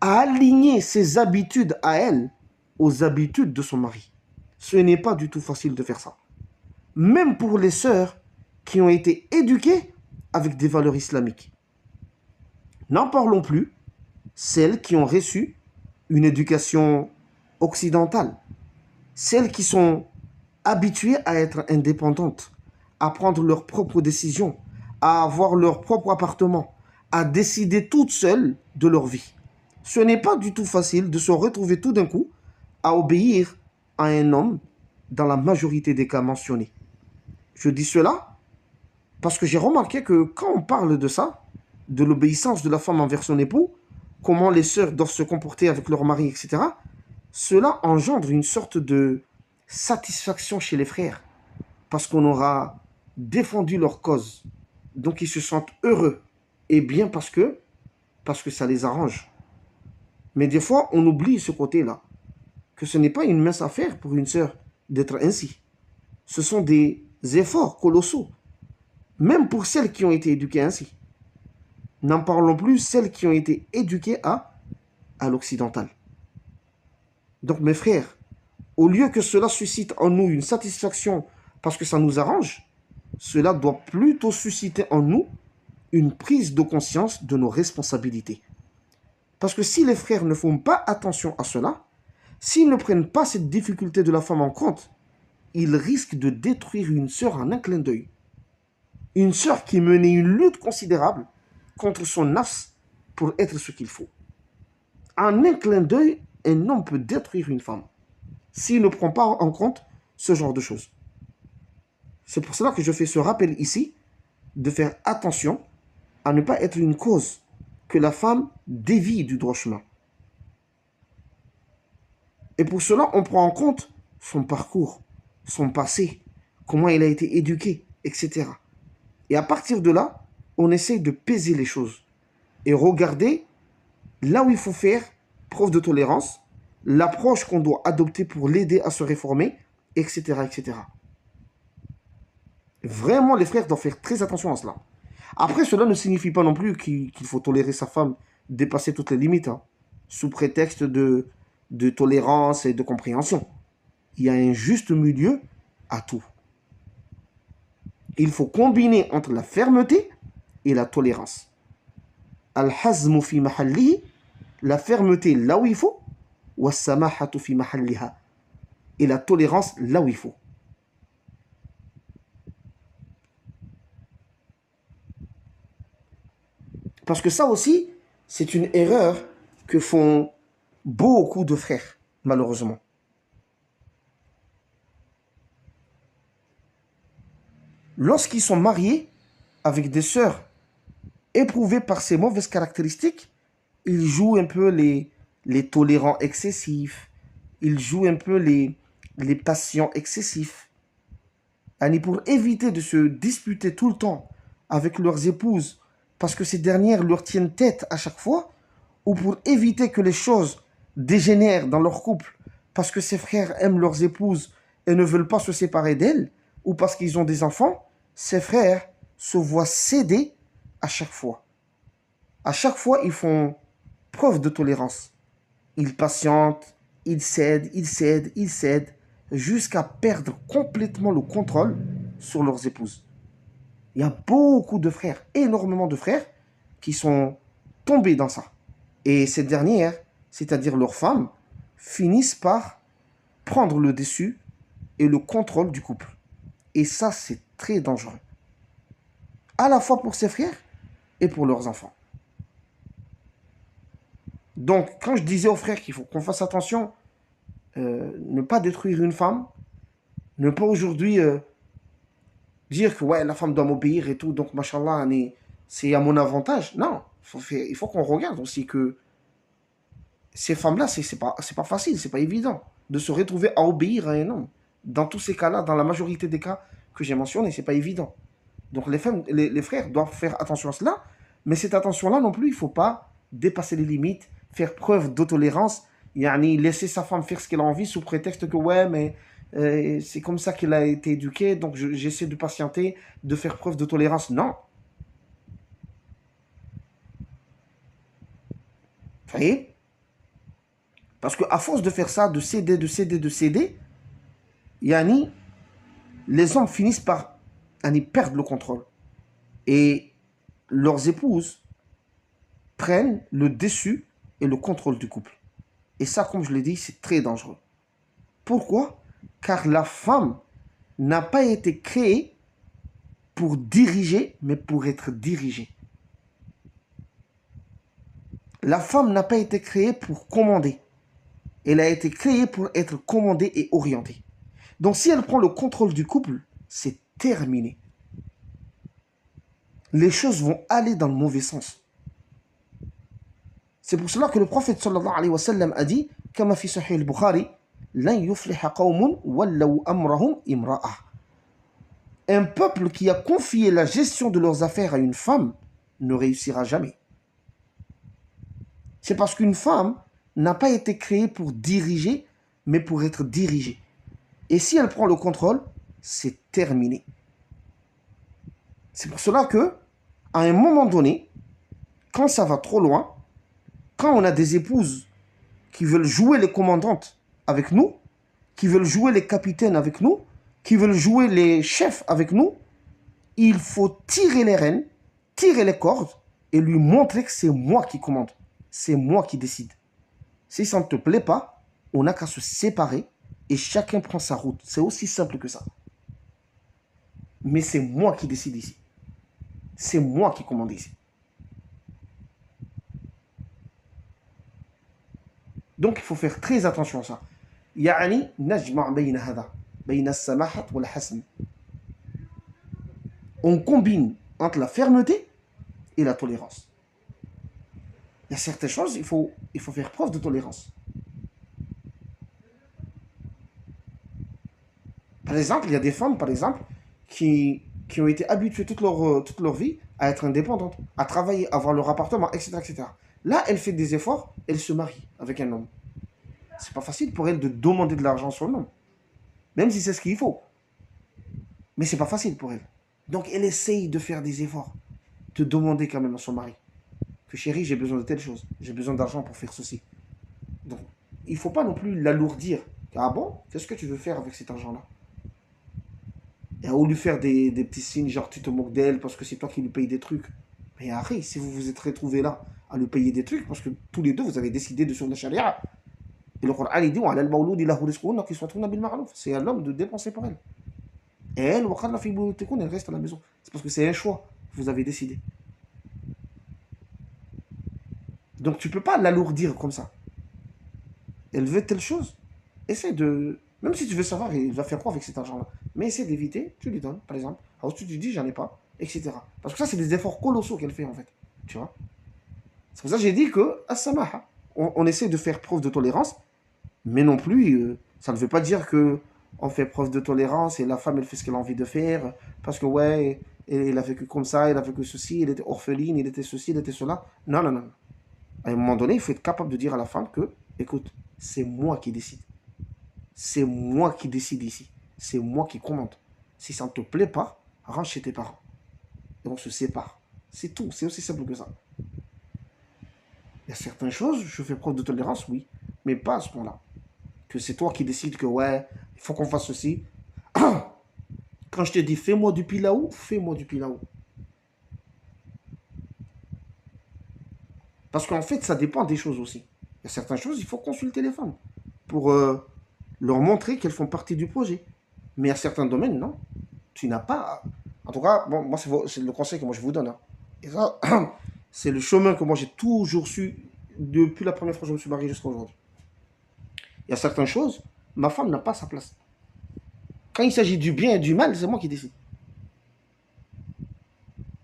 À aligner ses habitudes à elle aux habitudes de son mari. Ce n'est pas du tout facile de faire ça. Même pour les sœurs qui ont été éduquées avec des valeurs islamiques. N'en parlons plus, celles qui ont reçu une éducation occidentale, celles qui sont habituées à être indépendantes, à prendre leurs propres décisions, à avoir leur propre appartement, à décider toutes seules de leur vie. Ce n'est pas du tout facile de se retrouver tout d'un coup à obéir à un homme dans la majorité des cas mentionnés. Je dis cela parce que j'ai remarqué que quand on parle de ça, de l'obéissance de la femme envers son époux, comment les sœurs doivent se comporter avec leur mari, etc., cela engendre une sorte de satisfaction chez les frères, parce qu'on aura défendu leur cause. Donc ils se sentent heureux, et bien parce que ça les arrange. Mais des fois, on oublie ce côté-là, que ce n'est pas une mince affaire pour une sœur d'être ainsi. Ce sont des efforts colossaux, même pour celles qui ont été éduquées ainsi. N'en parlons plus, celles qui ont été éduquées à l'occidental. Donc mes frères, au lieu que cela suscite en nous une satisfaction parce que ça nous arrange, cela doit plutôt susciter en nous une prise de conscience de nos responsabilités. Parce que si les frères ne font pas attention à cela, s'ils ne prennent pas cette difficulté de la femme en compte, ils risquent de détruire une sœur en un clin d'œil. Une sœur qui menait une lutte considérable contre son nafs pour être ce qu'il faut. En un clin d'œil, un homme peut détruire une femme s'il ne prend pas en compte ce genre de choses. C'est pour cela que je fais ce rappel ici de faire attention à ne pas être une cause que la femme dévie du droit chemin. Et pour cela, on prend en compte son parcours, son passé, comment il a été éduqué, etc. Et à partir de là, on essaie de peser les choses et regarder là où il faut faire preuve de tolérance, l'approche qu'on doit adopter pour l'aider à se réformer, etc., etc. Vraiment, les frères doivent faire très attention à cela. Après, cela ne signifie pas non plus qu'il faut tolérer sa femme, dépasser toutes les limites, hein, sous prétexte de tolérance et de compréhension. Il y a un juste milieu à tout. Il faut combiner entre la fermeté et la tolérance. Al-hazmu fi mahallihi, la fermeté là où il faut, wa samahatu fi mahalliha, et la tolérance là où il faut. Parce que ça aussi, c'est une erreur que font beaucoup de frères, malheureusement. Lorsqu'ils sont mariés avec des sœurs éprouvées par ces mauvaises caractéristiques, ils jouent un peu les tolérants excessifs, ils jouent un peu les patients excessifs. Et pour éviter de se disputer tout le temps avec leurs épouses, parce que ces dernières leur tiennent tête à chaque fois, ou pour éviter que les choses dégénèrent dans leur couple, parce que ces frères aiment leurs épouses et ne veulent pas se séparer d'elles, ou parce qu'ils ont des enfants, ces frères se voient céder à chaque fois. À chaque fois, ils font preuve de tolérance. Ils patientent, ils cèdent, jusqu'à perdre complètement le contrôle sur leurs épouses. Il y a beaucoup de frères, énormément de frères, qui sont tombés dans ça. Et ces dernières, c'est-à-dire leurs femmes, finissent par prendre le dessus et le contrôle du couple. Et ça, c'est très dangereux. À la fois pour ses frères et pour leurs enfants. Donc, quand je disais aux frères qu'il faut qu'on fasse attention, ne pas détruire une femme, ne pas aujourd'hui dire que ouais, la femme doit m'obéir et tout, donc machallah, c'est à mon avantage. Non, il faut qu'on regarde aussi que ces femmes-là, c'est pas facile, c'est pas évident de se retrouver à obéir à un homme. Dans tous ces cas-là, dans la majorité des cas que j'ai mentionnés, c'est pas évident. Donc les frères doivent faire attention à cela, mais cette attention-là non plus, il ne faut pas dépasser les limites, faire preuve d'autolérance, yani laisser sa femme faire ce qu'elle a envie sous prétexte que ouais, mais c'est comme ça qu'elle a été éduquée, donc j'essaie de patienter, de faire preuve de tolérance. Non. Vous voyez? Parce qu'à force de faire ça, de céder, yani, les hommes finissent par perdre le contrôle. Et leurs épouses prennent le dessus et le contrôle du couple. Et ça, comme je l'ai dit, c'est très dangereux. Pourquoi? Car la femme n'a pas été créée pour diriger, mais pour être dirigée. La femme n'a pas été créée pour commander. Elle a été créée pour être commandée et orientée. Donc si elle prend le contrôle du couple, c'est terminé. Les choses vont aller dans le mauvais sens. C'est pour cela que le prophète sallallahu alayhi wa sallam a dit, comme fi Sahih al-Bukhari, lan yufliha qawmun wallaw amrahum imra'ah. Un peuple qui a confié la gestion de leurs affaires à une femme ne réussira jamais. C'est parce qu'une femme n'a pas été créée pour diriger, mais pour être dirigée. Et si elle prend le contrôle, c'est terminé. C'est pour cela que, à un moment donné, quand ça va trop loin, quand on a des épouses qui veulent jouer les commandantes avec nous, qui veulent jouer les capitaines avec nous, qui veulent jouer les chefs avec nous, il faut tirer les rênes, tirer les cordes et lui montrer que c'est moi qui commande. C'est moi qui décide. Si ça ne te plaît pas, on n'a qu'à se séparer et chacun prend sa route. C'est aussi simple que ça. Mais c'est moi qui décide ici. C'est moi qui commande ici. Donc il faut faire très attention à ça. يعني نجمع بين هذا بين السماحة والحسم. On combine entre la fermeté et la tolérance. Il y a certaines choses, il faut faire preuve de tolérance. Par exemple, il y a des femmes, par exemple, qui ont été habituées toute leur vie à être indépendantes, à travailler, à avoir leur appartement, etc., etc. Là, elle fait des efforts, elle se marie avec un homme. C'est pas facile pour elle de demander de l'argent sur l'homme, même si c'est ce qu'il faut. Mais c'est pas facile pour elle. Donc, elle essaye de faire des efforts, de demander quand même à son mari que chérie, j'ai besoin de telle chose, j'ai besoin d'argent pour faire ceci. Donc, il ne faut pas non plus l'alourdir. Ah bon, qu'est-ce que tu veux faire avec cet argent-là? Et ou lui faire des petits signes, genre tu te moques d'elle parce que c'est toi qui lui payes des trucs. Mais arrête, si vous vous êtes retrouvés là à lui payer des trucs, parce que tous les deux vous avez décidé de suivre la charia. Et le Coran il dit c'est à l'homme de dépenser pour elle. Et elle, elle reste à la maison. C'est parce que c'est un choix que vous avez décidé. Donc tu ne peux pas l'alourdir comme ça. Elle veut telle chose. Essaie de. Même si tu veux savoir, il va faire quoi avec cet argent-là. Mais essaie d'éviter, tu lui donnes, par exemple. Alors tu lui dis, j'en ai pas, etc. Parce que ça, c'est des efforts colossaux qu'elle fait, en fait. Tu vois. C'est pour ça que j'ai dit que, as-samaha, on essaie de faire preuve de tolérance, mais non plus, ça ne veut pas dire que on fait preuve de tolérance et la femme, elle fait ce qu'elle a envie de faire, parce que, ouais, elle a vécu comme ça, elle a vécu ceci, elle était orpheline, elle était ceci, elle était cela. Non, non, non. À un moment donné, il faut être capable de dire à la femme que, écoute, c'est moi qui décide. C'est moi qui décide ici. C'est moi qui commande. Si ça ne te plaît pas, rentre chez tes parents. Et on se sépare. C'est tout. C'est aussi simple que ça. Il y a certaines choses, je fais preuve de tolérance, oui. Mais pas à ce point-là. Que c'est toi qui décides que, ouais, il faut qu'on fasse ceci. Quand je te dis, fais-moi du pilaou, fais-moi du pilaou. Parce qu'en fait, ça dépend des choses aussi. Il y a certaines choses, il faut consulter les femmes. Pour leur montrer qu'elles font partie du projet. Mais il y a certains domaines, non. Tu n'as pas. En tout cas, bon, moi, c'est le conseil que moi je vous donne. Hein. Et ça, c'est le chemin que moi j'ai toujours su depuis la première fois que je me suis marié jusqu'à aujourd'hui. Il y a certaines choses, ma femme n'a pas sa place. Quand il s'agit du bien et du mal, c'est moi qui décide.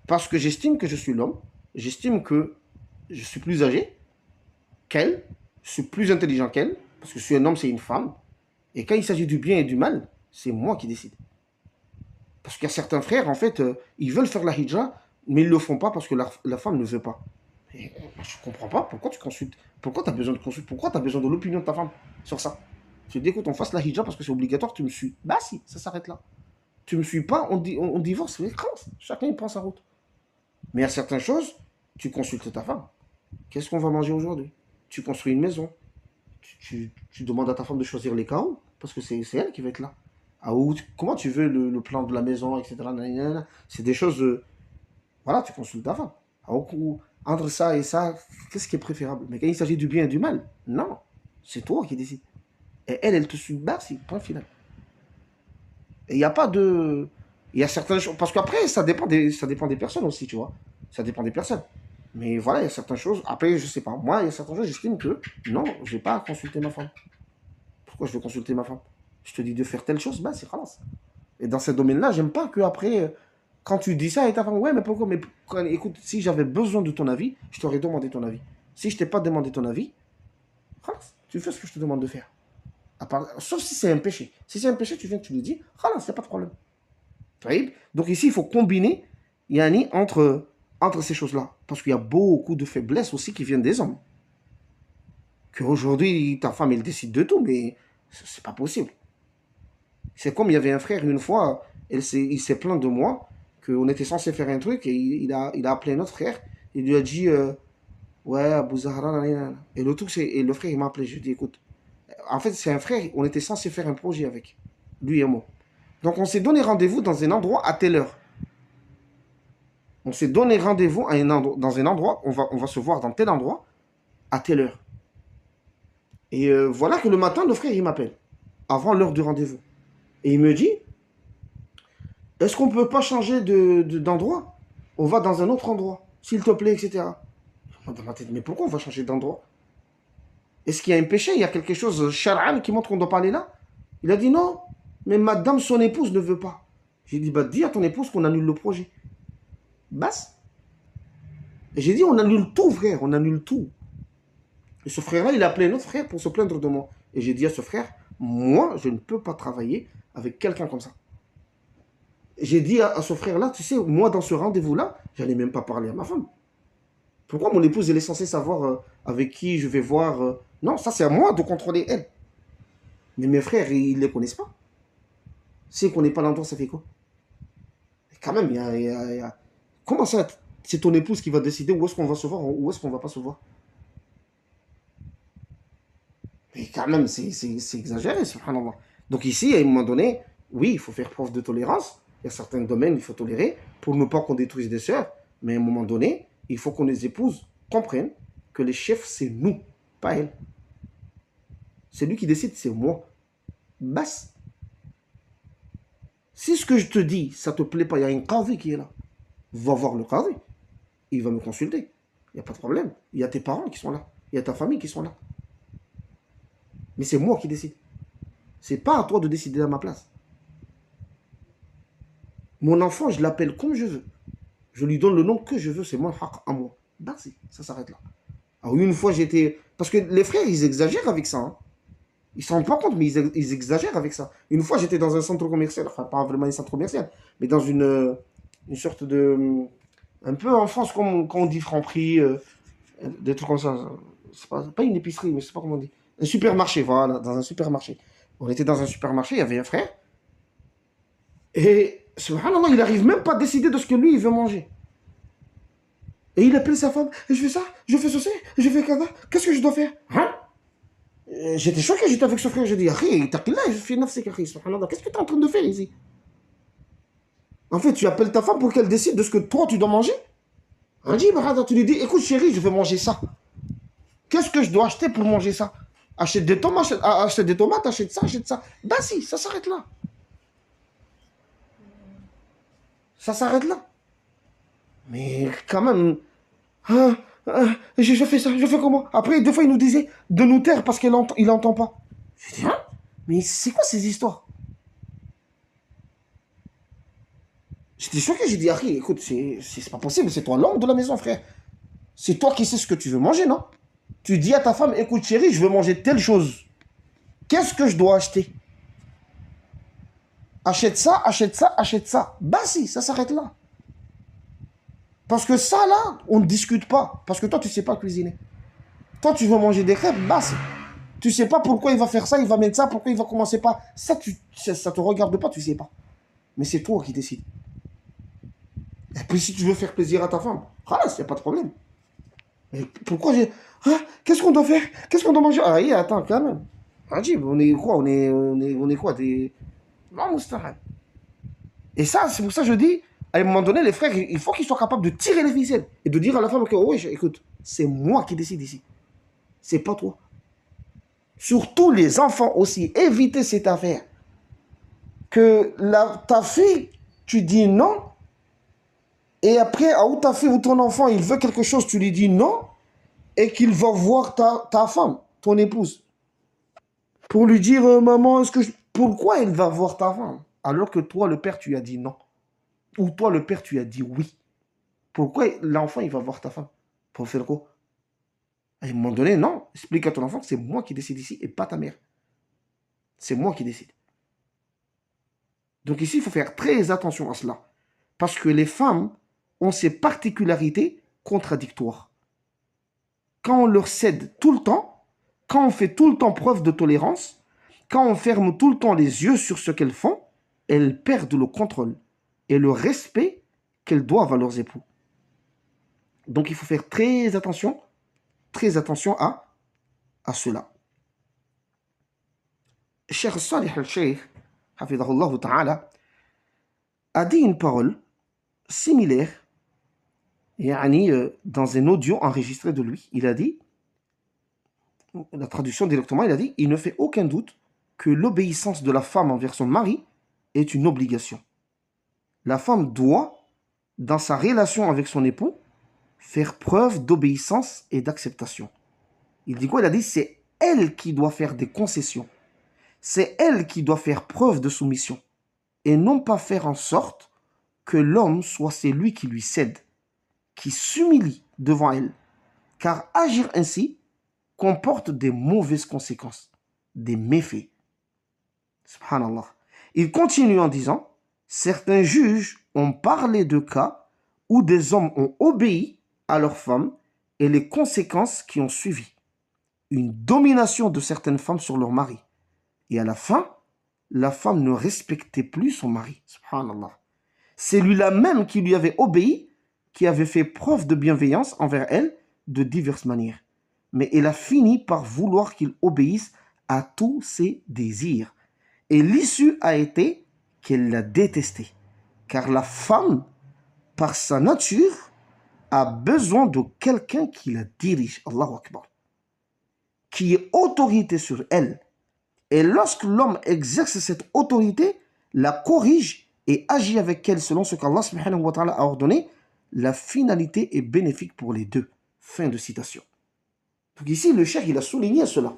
Parce que j'estime que je suis l'homme, j'estime que je suis plus âgé qu'elle, je suis plus intelligent qu'elle, parce que je suis un homme, c'est une femme. Et quand il s'agit du bien et du mal, c'est moi qui décide. Parce qu'il y a certains frères, en fait, ils veulent faire la hijra, mais ils ne le font pas parce que la femme ne veut pas. Et, je ne comprends pas pourquoi tu consultes. Pourquoi tu as besoin de consulter. Pourquoi tu as besoin de l'opinion de ta femme sur ça? Tu dis, écoute, on fasse la hijra parce que c'est obligatoire, tu me suis. Bah si, ça s'arrête là. Tu me suis pas, on divorce, c'est grave. Chacun il prend sa route. Mais il y a certaines choses, tu consultes ta femme. Qu'est-ce qu'on va manger aujourd'hui? Tu construis une maison. Tu demandes à ta femme de choisir les carreaux parce que c'est elle qui va être là. Ah, ou comment tu veux le plan de la maison, etc. C'est des choses. Voilà, tu consultes ta femme. Ah, ou, entre ça et ça, qu'est-ce qui est préférable? Mais quand il s'agit du bien et du mal, non. C'est toi qui décides. Et elle te suit. Bah, c'est point final. Et il n'y a pas de. Il y a certaines choses. Parce qu'après, ça dépend des personnes aussi, tu vois. Ça dépend des personnes. Mais voilà, il y a certaines choses. Après, je sais pas. Moi, il y a certaines choses, j'estime que non, je vais pas consulter ma femme. Pourquoi je vais consulter ma femme? Je te dis de faire telle chose, bah c'est ralasse. Et dans ce domaine-là, j'aime pas que après, quand tu dis ça et ta femme, ouais, mais pourquoi? Mais écoute, si j'avais besoin de ton avis, je t'aurais demandé ton avis. Si je t'ai pas demandé ton avis, ralasse. Tu fais ce que je te demande de faire. Sauf si c'est un péché. Si c'est un péché, tu viens, tu lui dis, ralasse, il n'y a pas de problème. Donc ici, il faut combiner, Yani, entre ces choses-là. Parce qu'il y a beaucoup de faiblesses aussi qui viennent des hommes. Qu'aujourd'hui, ta femme, elle décide de tout, mais c'est pas possible. C'est comme il y avait un frère, une fois, il s'est plaint de moi, qu'on était censé faire un truc, et il a appelé un autre frère, il lui a dit, ouais, Abou Zahra, nanana. Et le truc, et le frère, il m'a appelé, je lui ai dit, écoute, en fait, c'est un frère, on était censé faire un projet avec, lui et moi. Donc, on s'est donné rendez-vous dans un endroit à telle heure. On s'est donné rendez-vous dans un endroit, on va se voir dans tel endroit, à telle heure. Et voilà que le matin, le frère, il m'appelle, avant l'heure du rendez-vous. Et il me dit, est-ce qu'on ne peut pas changer d'endroit? On va dans un autre endroit, s'il te plaît, etc. Dans ma tête, mais pourquoi on va changer d'endroit? Est-ce qu'il y a un péché? Il y a quelque chose, Shar'an, qui montre qu'on doit pas aller là? Il a dit non, mais madame, son épouse ne veut pas. J'ai dit, bah dis à ton épouse qu'on annule le projet. Bas. Et j'ai dit, on annule tout, frère, on annule tout. Et ce frère-là, il a appelé un autre frère pour se plaindre de moi. Et j'ai dit à ce frère, moi, je ne peux pas travailler avec quelqu'un comme ça. J'ai dit à ce frère-là, tu sais, moi, dans ce rendez-vous-là, j'allais même pas parler à ma femme. Pourquoi mon épouse, elle est censée savoir avec qui je vais voir Non, ça, c'est à moi de contrôler elle. Mais mes frères, ils ne les connaissent pas. Si on ne connaît pas l'endroit, ça fait quoi? Et quand même, comment ça, c'est ton épouse qui va décider où est-ce qu'on va se voir ou où est-ce qu'on ne va pas se voir? Mais quand même, c'est exagéré, subhanallah. Donc ici, à un moment donné, oui, il faut faire preuve de tolérance. Il y a certains domaines qu'il faut tolérer pour ne pas qu'on détruise des sœurs. Mais à un moment donné, il faut que les épouses comprennent que les chefs, c'est nous, pas elles. C'est lui qui décide, c'est moi. Basse. Si ce que je te dis, ça te plaît pas, il y a un qadi qui est là. Va voir le qadi. Il va me consulter. Il n'y a pas de problème. Il y a tes parents qui sont là. Il y a ta famille qui sont là. Mais c'est moi qui décide. C'est pas à toi de décider à ma place. Mon enfant, je l'appelle comme je veux. Je lui donne le nom que je veux, c'est mon haq à moi. Bah si, ça s'arrête là. Alors une fois j'étais... Parce que les frères, ils exagèrent avec ça. Hein. Ils ne se rendent pas compte, mais ils exagèrent avec ça. Une fois, j'étais dans un centre commercial, enfin pas vraiment un centre commercial, mais dans une sorte de... Un peu en France, comme quand on dit Franprix, des trucs comme ça. C'est pas une épicerie, mais je sais pas comment on dit. Un supermarché, voilà, dans un supermarché. On était dans un supermarché, il y avait un frère. Et, subhanallah, il n'arrive même pas à décider de ce que lui, il veut manger. Et il appelle sa femme, et je fais ça, je fais ceci, je fais ça, qu'est-ce que je dois faire? Hein? J'étais choqué, j'étais avec ce frère, j'ai dit, Akhi, taqillah, je fais nafsik, Akhi, subhanallah, qu'est-ce que tu es en train de faire ici? En fait, tu appelles ta femme pour qu'elle décide de ce que toi, tu dois manger? On dit, tu lui dis, écoute chérie, je vais manger ça. Qu'est-ce que je dois acheter pour manger ça? Achète des tomates, achète ça. Ben si, ça s'arrête là. Ça s'arrête là. Mais quand même, je fais ça, je fais comment? Après, deux fois, il nous disait de nous taire parce qu'il n'entend pas. Je dis, hein? Mais c'est quoi ces histoires? J'étais choqué, j'ai dit, Harry, écoute, c'est pas possible, c'est toi l'homme de la maison, frère. C'est toi qui sais ce que tu veux manger, non? Tu dis à ta femme, écoute chérie, je veux manger telle chose. Qu'est-ce que je dois acheter? Achète ça, achète ça, achète ça. Bah si, ça s'arrête là. Parce que ça, là, on ne discute pas. Parce que toi, tu ne sais pas cuisiner. Toi, tu veux manger des crêpes, bah si. Tu ne sais pas pourquoi il va faire ça, il va mettre ça, pourquoi il va commencer pas. Ça, ça te regarde pas, tu ne sais pas. Mais c'est toi qui décides. Et puis si tu veux faire plaisir à ta femme, il n'y a pas de problème. Mais pourquoi j'ai... Hein, qu'est-ce qu'on doit faire? Qu'est-ce qu'on doit manger? Ah, attends, quand même. Ajib, on est quoi? On est quoi? Des... Non, mustahab. Et ça, c'est pour ça que je dis, à un moment donné, les frères, il faut qu'ils soient capables de tirer les ficelles et de dire à la femme que, oui, écoute, c'est moi qui décide ici. C'est pas toi. Surtout les enfants aussi, évitez cette affaire. Que ta fille, tu dis non, et après, ou ta fille ou ton enfant, il veut quelque chose, tu lui dis non, et qu'il va voir ta femme, ton épouse, pour lui dire, maman, pourquoi il va voir ta femme? Alors que toi, le père, tu as dit non. Ou toi, le père, tu as dit oui. Pourquoi l'enfant, il va voir ta femme? Pour faire quoi? À un moment donné, non. Explique à ton enfant que c'est moi qui décide ici et pas ta mère. C'est moi qui décide. Donc ici, il faut faire très attention à cela. Parce que les femmes ont ces particularités contradictoires. Quand on leur cède tout le temps, quand on fait tout le temps preuve de tolérance, quand on ferme tout le temps les yeux sur ce qu'elles font, elles perdent le contrôle et le respect qu'elles doivent à leurs époux. Donc il faut faire très attention à cela. Cheikh Salih al-Sheikh, hafidahullah ta'ala, a dit une parole similaire, dans un audio enregistré de lui. Il a dit, la traduction directement, il a dit, il ne fait aucun doute que l'obéissance de la femme envers son mari est une obligation. La femme doit, dans sa relation avec son époux, faire preuve d'obéissance et d'acceptation. Il dit quoi? Il a dit, c'est elle qui doit faire des concessions. C'est elle qui doit faire preuve de soumission. Et non pas faire en sorte que l'homme soit celui qui lui cède. qui s'humilie devant elles, car agir ainsi comporte des mauvaises conséquences, des méfaits. Subhanallah. Il continue en disant, certains juges ont parlé de cas où des hommes ont obéi à leurs femmes et les conséquences qui ont suivi. Une domination de certaines femmes sur leur mari. Et à la fin, la femme ne respectait plus son mari. Subhanallah. C'est lui-là même qui lui avait obéi, qui avait fait preuve de bienveillance envers elle de diverses manières. Mais elle a fini par vouloir qu'il obéisse à tous ses désirs. Et l'issue a été qu'elle l'a détesté. Car la femme, par sa nature, a besoin de quelqu'un qui la dirige. Allahu Akbar. Qui est autorité sur elle. Et lorsque l'homme exerce cette autorité, la corrige et agit avec elle selon ce qu'Allah subhanahu wa ta'ala a ordonné, la finalité est bénéfique pour les deux. Fin de citation. Donc ici, le cheikh, il a souligné cela.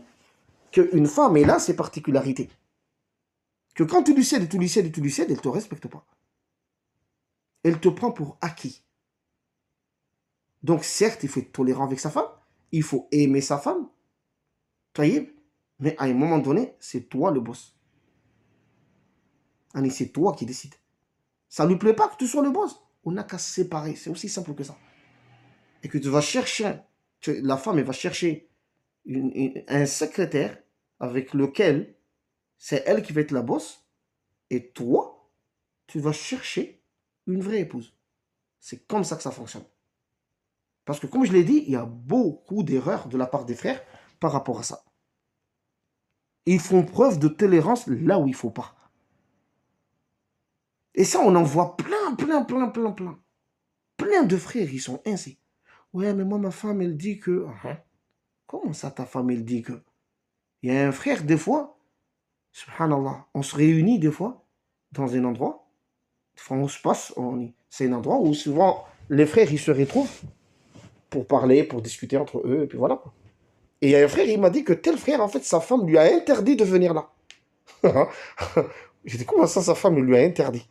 Qu'une femme, elle a ses particularités. Que quand tu lui cèdes, elle ne te respecte pas. Elle te prend pour acquis. Donc certes, il faut être tolérant avec sa femme, il faut aimer sa femme, mais à un moment donné, c'est toi le boss. C'est toi qui décides. Ça ne lui plaît pas que tu sois le boss. On n'a qu'à se séparer, c'est aussi simple que ça. Et que tu vas chercher, la femme, elle va chercher un secrétaire avec lequel c'est elle qui va être la boss, et toi, tu vas chercher une vraie épouse. C'est comme ça que ça fonctionne. Parce que comme je l'ai dit, il y a beaucoup d'erreurs de la part des frères par rapport à ça. Ils font preuve de tolérance là où il ne faut pas. Et ça, on en voit plein. Plein de frères, ils sont ainsi. Ouais, mais moi, ma femme, elle dit que... Comment ça, ta femme, elle dit que... Il y a un frère, des fois, subhanallah, on se réunit des fois dans un endroit. Des fois, on se passe, c'est un endroit où souvent les frères, ils se retrouvent pour parler, pour discuter entre eux, et puis voilà. Et il y a un frère, il m'a dit que tel frère, en fait, sa femme lui a interdit de venir là. J'ai dit, comment ça, sa femme lui a interdit?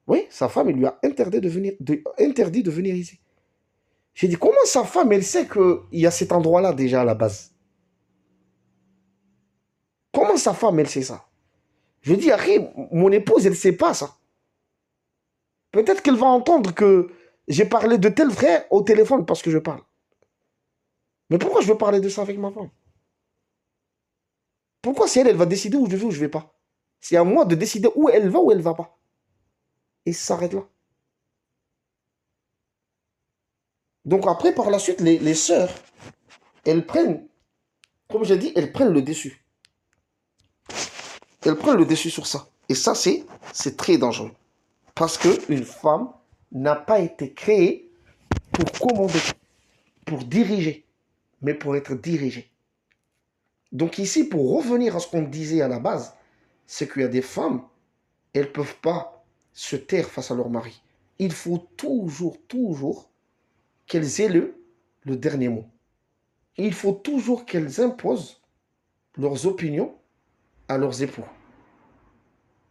Oui, sa femme, il lui a interdit de venir ici. J'ai dit, comment sa femme, elle sait qu'il y a cet endroit-là déjà à la base? Comment sa femme, elle sait ça? Je dis, mon épouse, elle ne sait pas ça. Peut-être qu'elle va entendre que j'ai parlé de tel frère au téléphone parce que je parle. Mais pourquoi je veux parler de ça avec ma femme? Pourquoi c'est elle, elle va décider où je vais ou je ne vais pas? C'est à moi de décider où elle va ou elle ne va pas. Et ça s'arrête là. Donc après, par la suite, les sœurs, elles prennent, comme j'ai dit, elles prennent le dessus. Elles prennent le dessus sur ça. Et ça, c'est très dangereux. Parce qu'une femme n'a pas été créée pour commander, pour diriger, mais pour être dirigée. Donc ici, pour revenir à ce qu'on disait à la base, c'est qu'il y a des femmes, elles ne peuvent pas se taire face à leur mari. Il faut toujours qu'elles aient le dernier mot. Il faut toujours qu'elles imposent leurs opinions à leurs époux.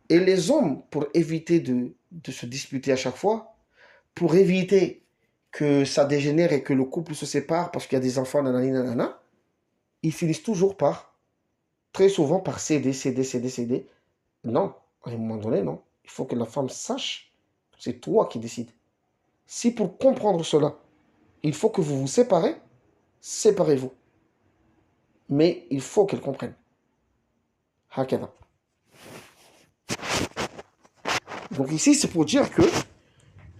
Et les hommes, pour éviter de se disputer à chaque fois, pour éviter que ça dégénère et que le couple se sépare parce qu'il y a des enfants, nanana, ils finissent toujours très souvent par céder. Non, à un moment donné, non. Il faut que la femme sache que c'est toi qui décides. Si pour comprendre cela, il faut que vous vous séparez, séparez-vous. Mais il faut qu'elle comprenne. Hakada. Donc ici, c'est pour dire que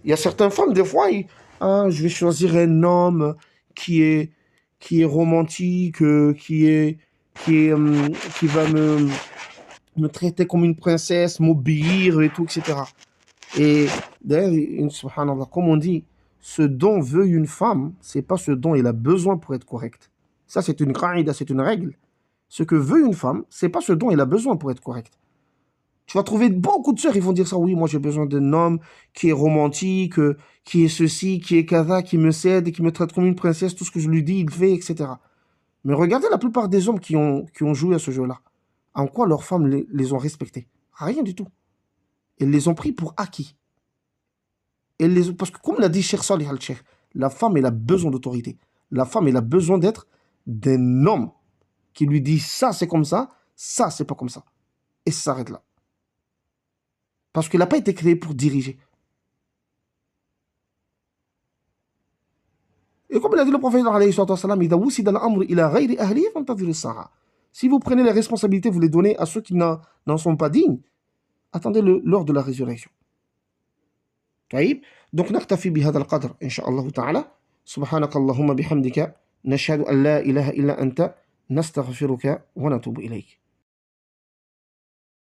il y a certaines femmes, des fois, je vais choisir un homme qui est romantique, qui va me traiter comme une princesse, m'obéir et tout, etc. Et d'ailleurs, subhanallah, comme on dit, ce dont veut une femme, c'est pas ce dont elle a besoin pour être correcte. Ça, c'est une qaïda, c'est une règle. Ce que veut une femme, c'est pas ce dont elle a besoin pour être correcte. Tu vas trouver beaucoup de sœurs, ils vont dire ça, oui, moi j'ai besoin d'un homme qui est romantique, qui est ceci, qui est kaza, qui me cède, qui me traite comme une princesse, tout ce que je lui dis, il fait, etc. Mais regardez la plupart des hommes qui ont joué à ce jeu-là. En quoi leurs femmes les ont respectés? Rien du tout. Elles les ont pris pour acquis. Parce que comme l'a dit Cheikh Salih al-Cheikh, La femme, elle a besoin d'autorité. La femme, elle a besoin d'être d'un homme qui lui dit ça, c'est comme ça c'est pas comme ça. Et ça s'arrête là. Parce qu'elle n'a pas été créée pour diriger. Et comme il a dit le prophète, si vous prenez les responsabilités, vous les donnez à ceux qui n'en sont pas dignes, attendez lors de la résurrection. طيب donc نكتفي بهذا القدر إن شاء الله تعالى سبحانك اللهم بحمدك نشهد أن لا إله إلا أنت نستغفرك ونتوب إليك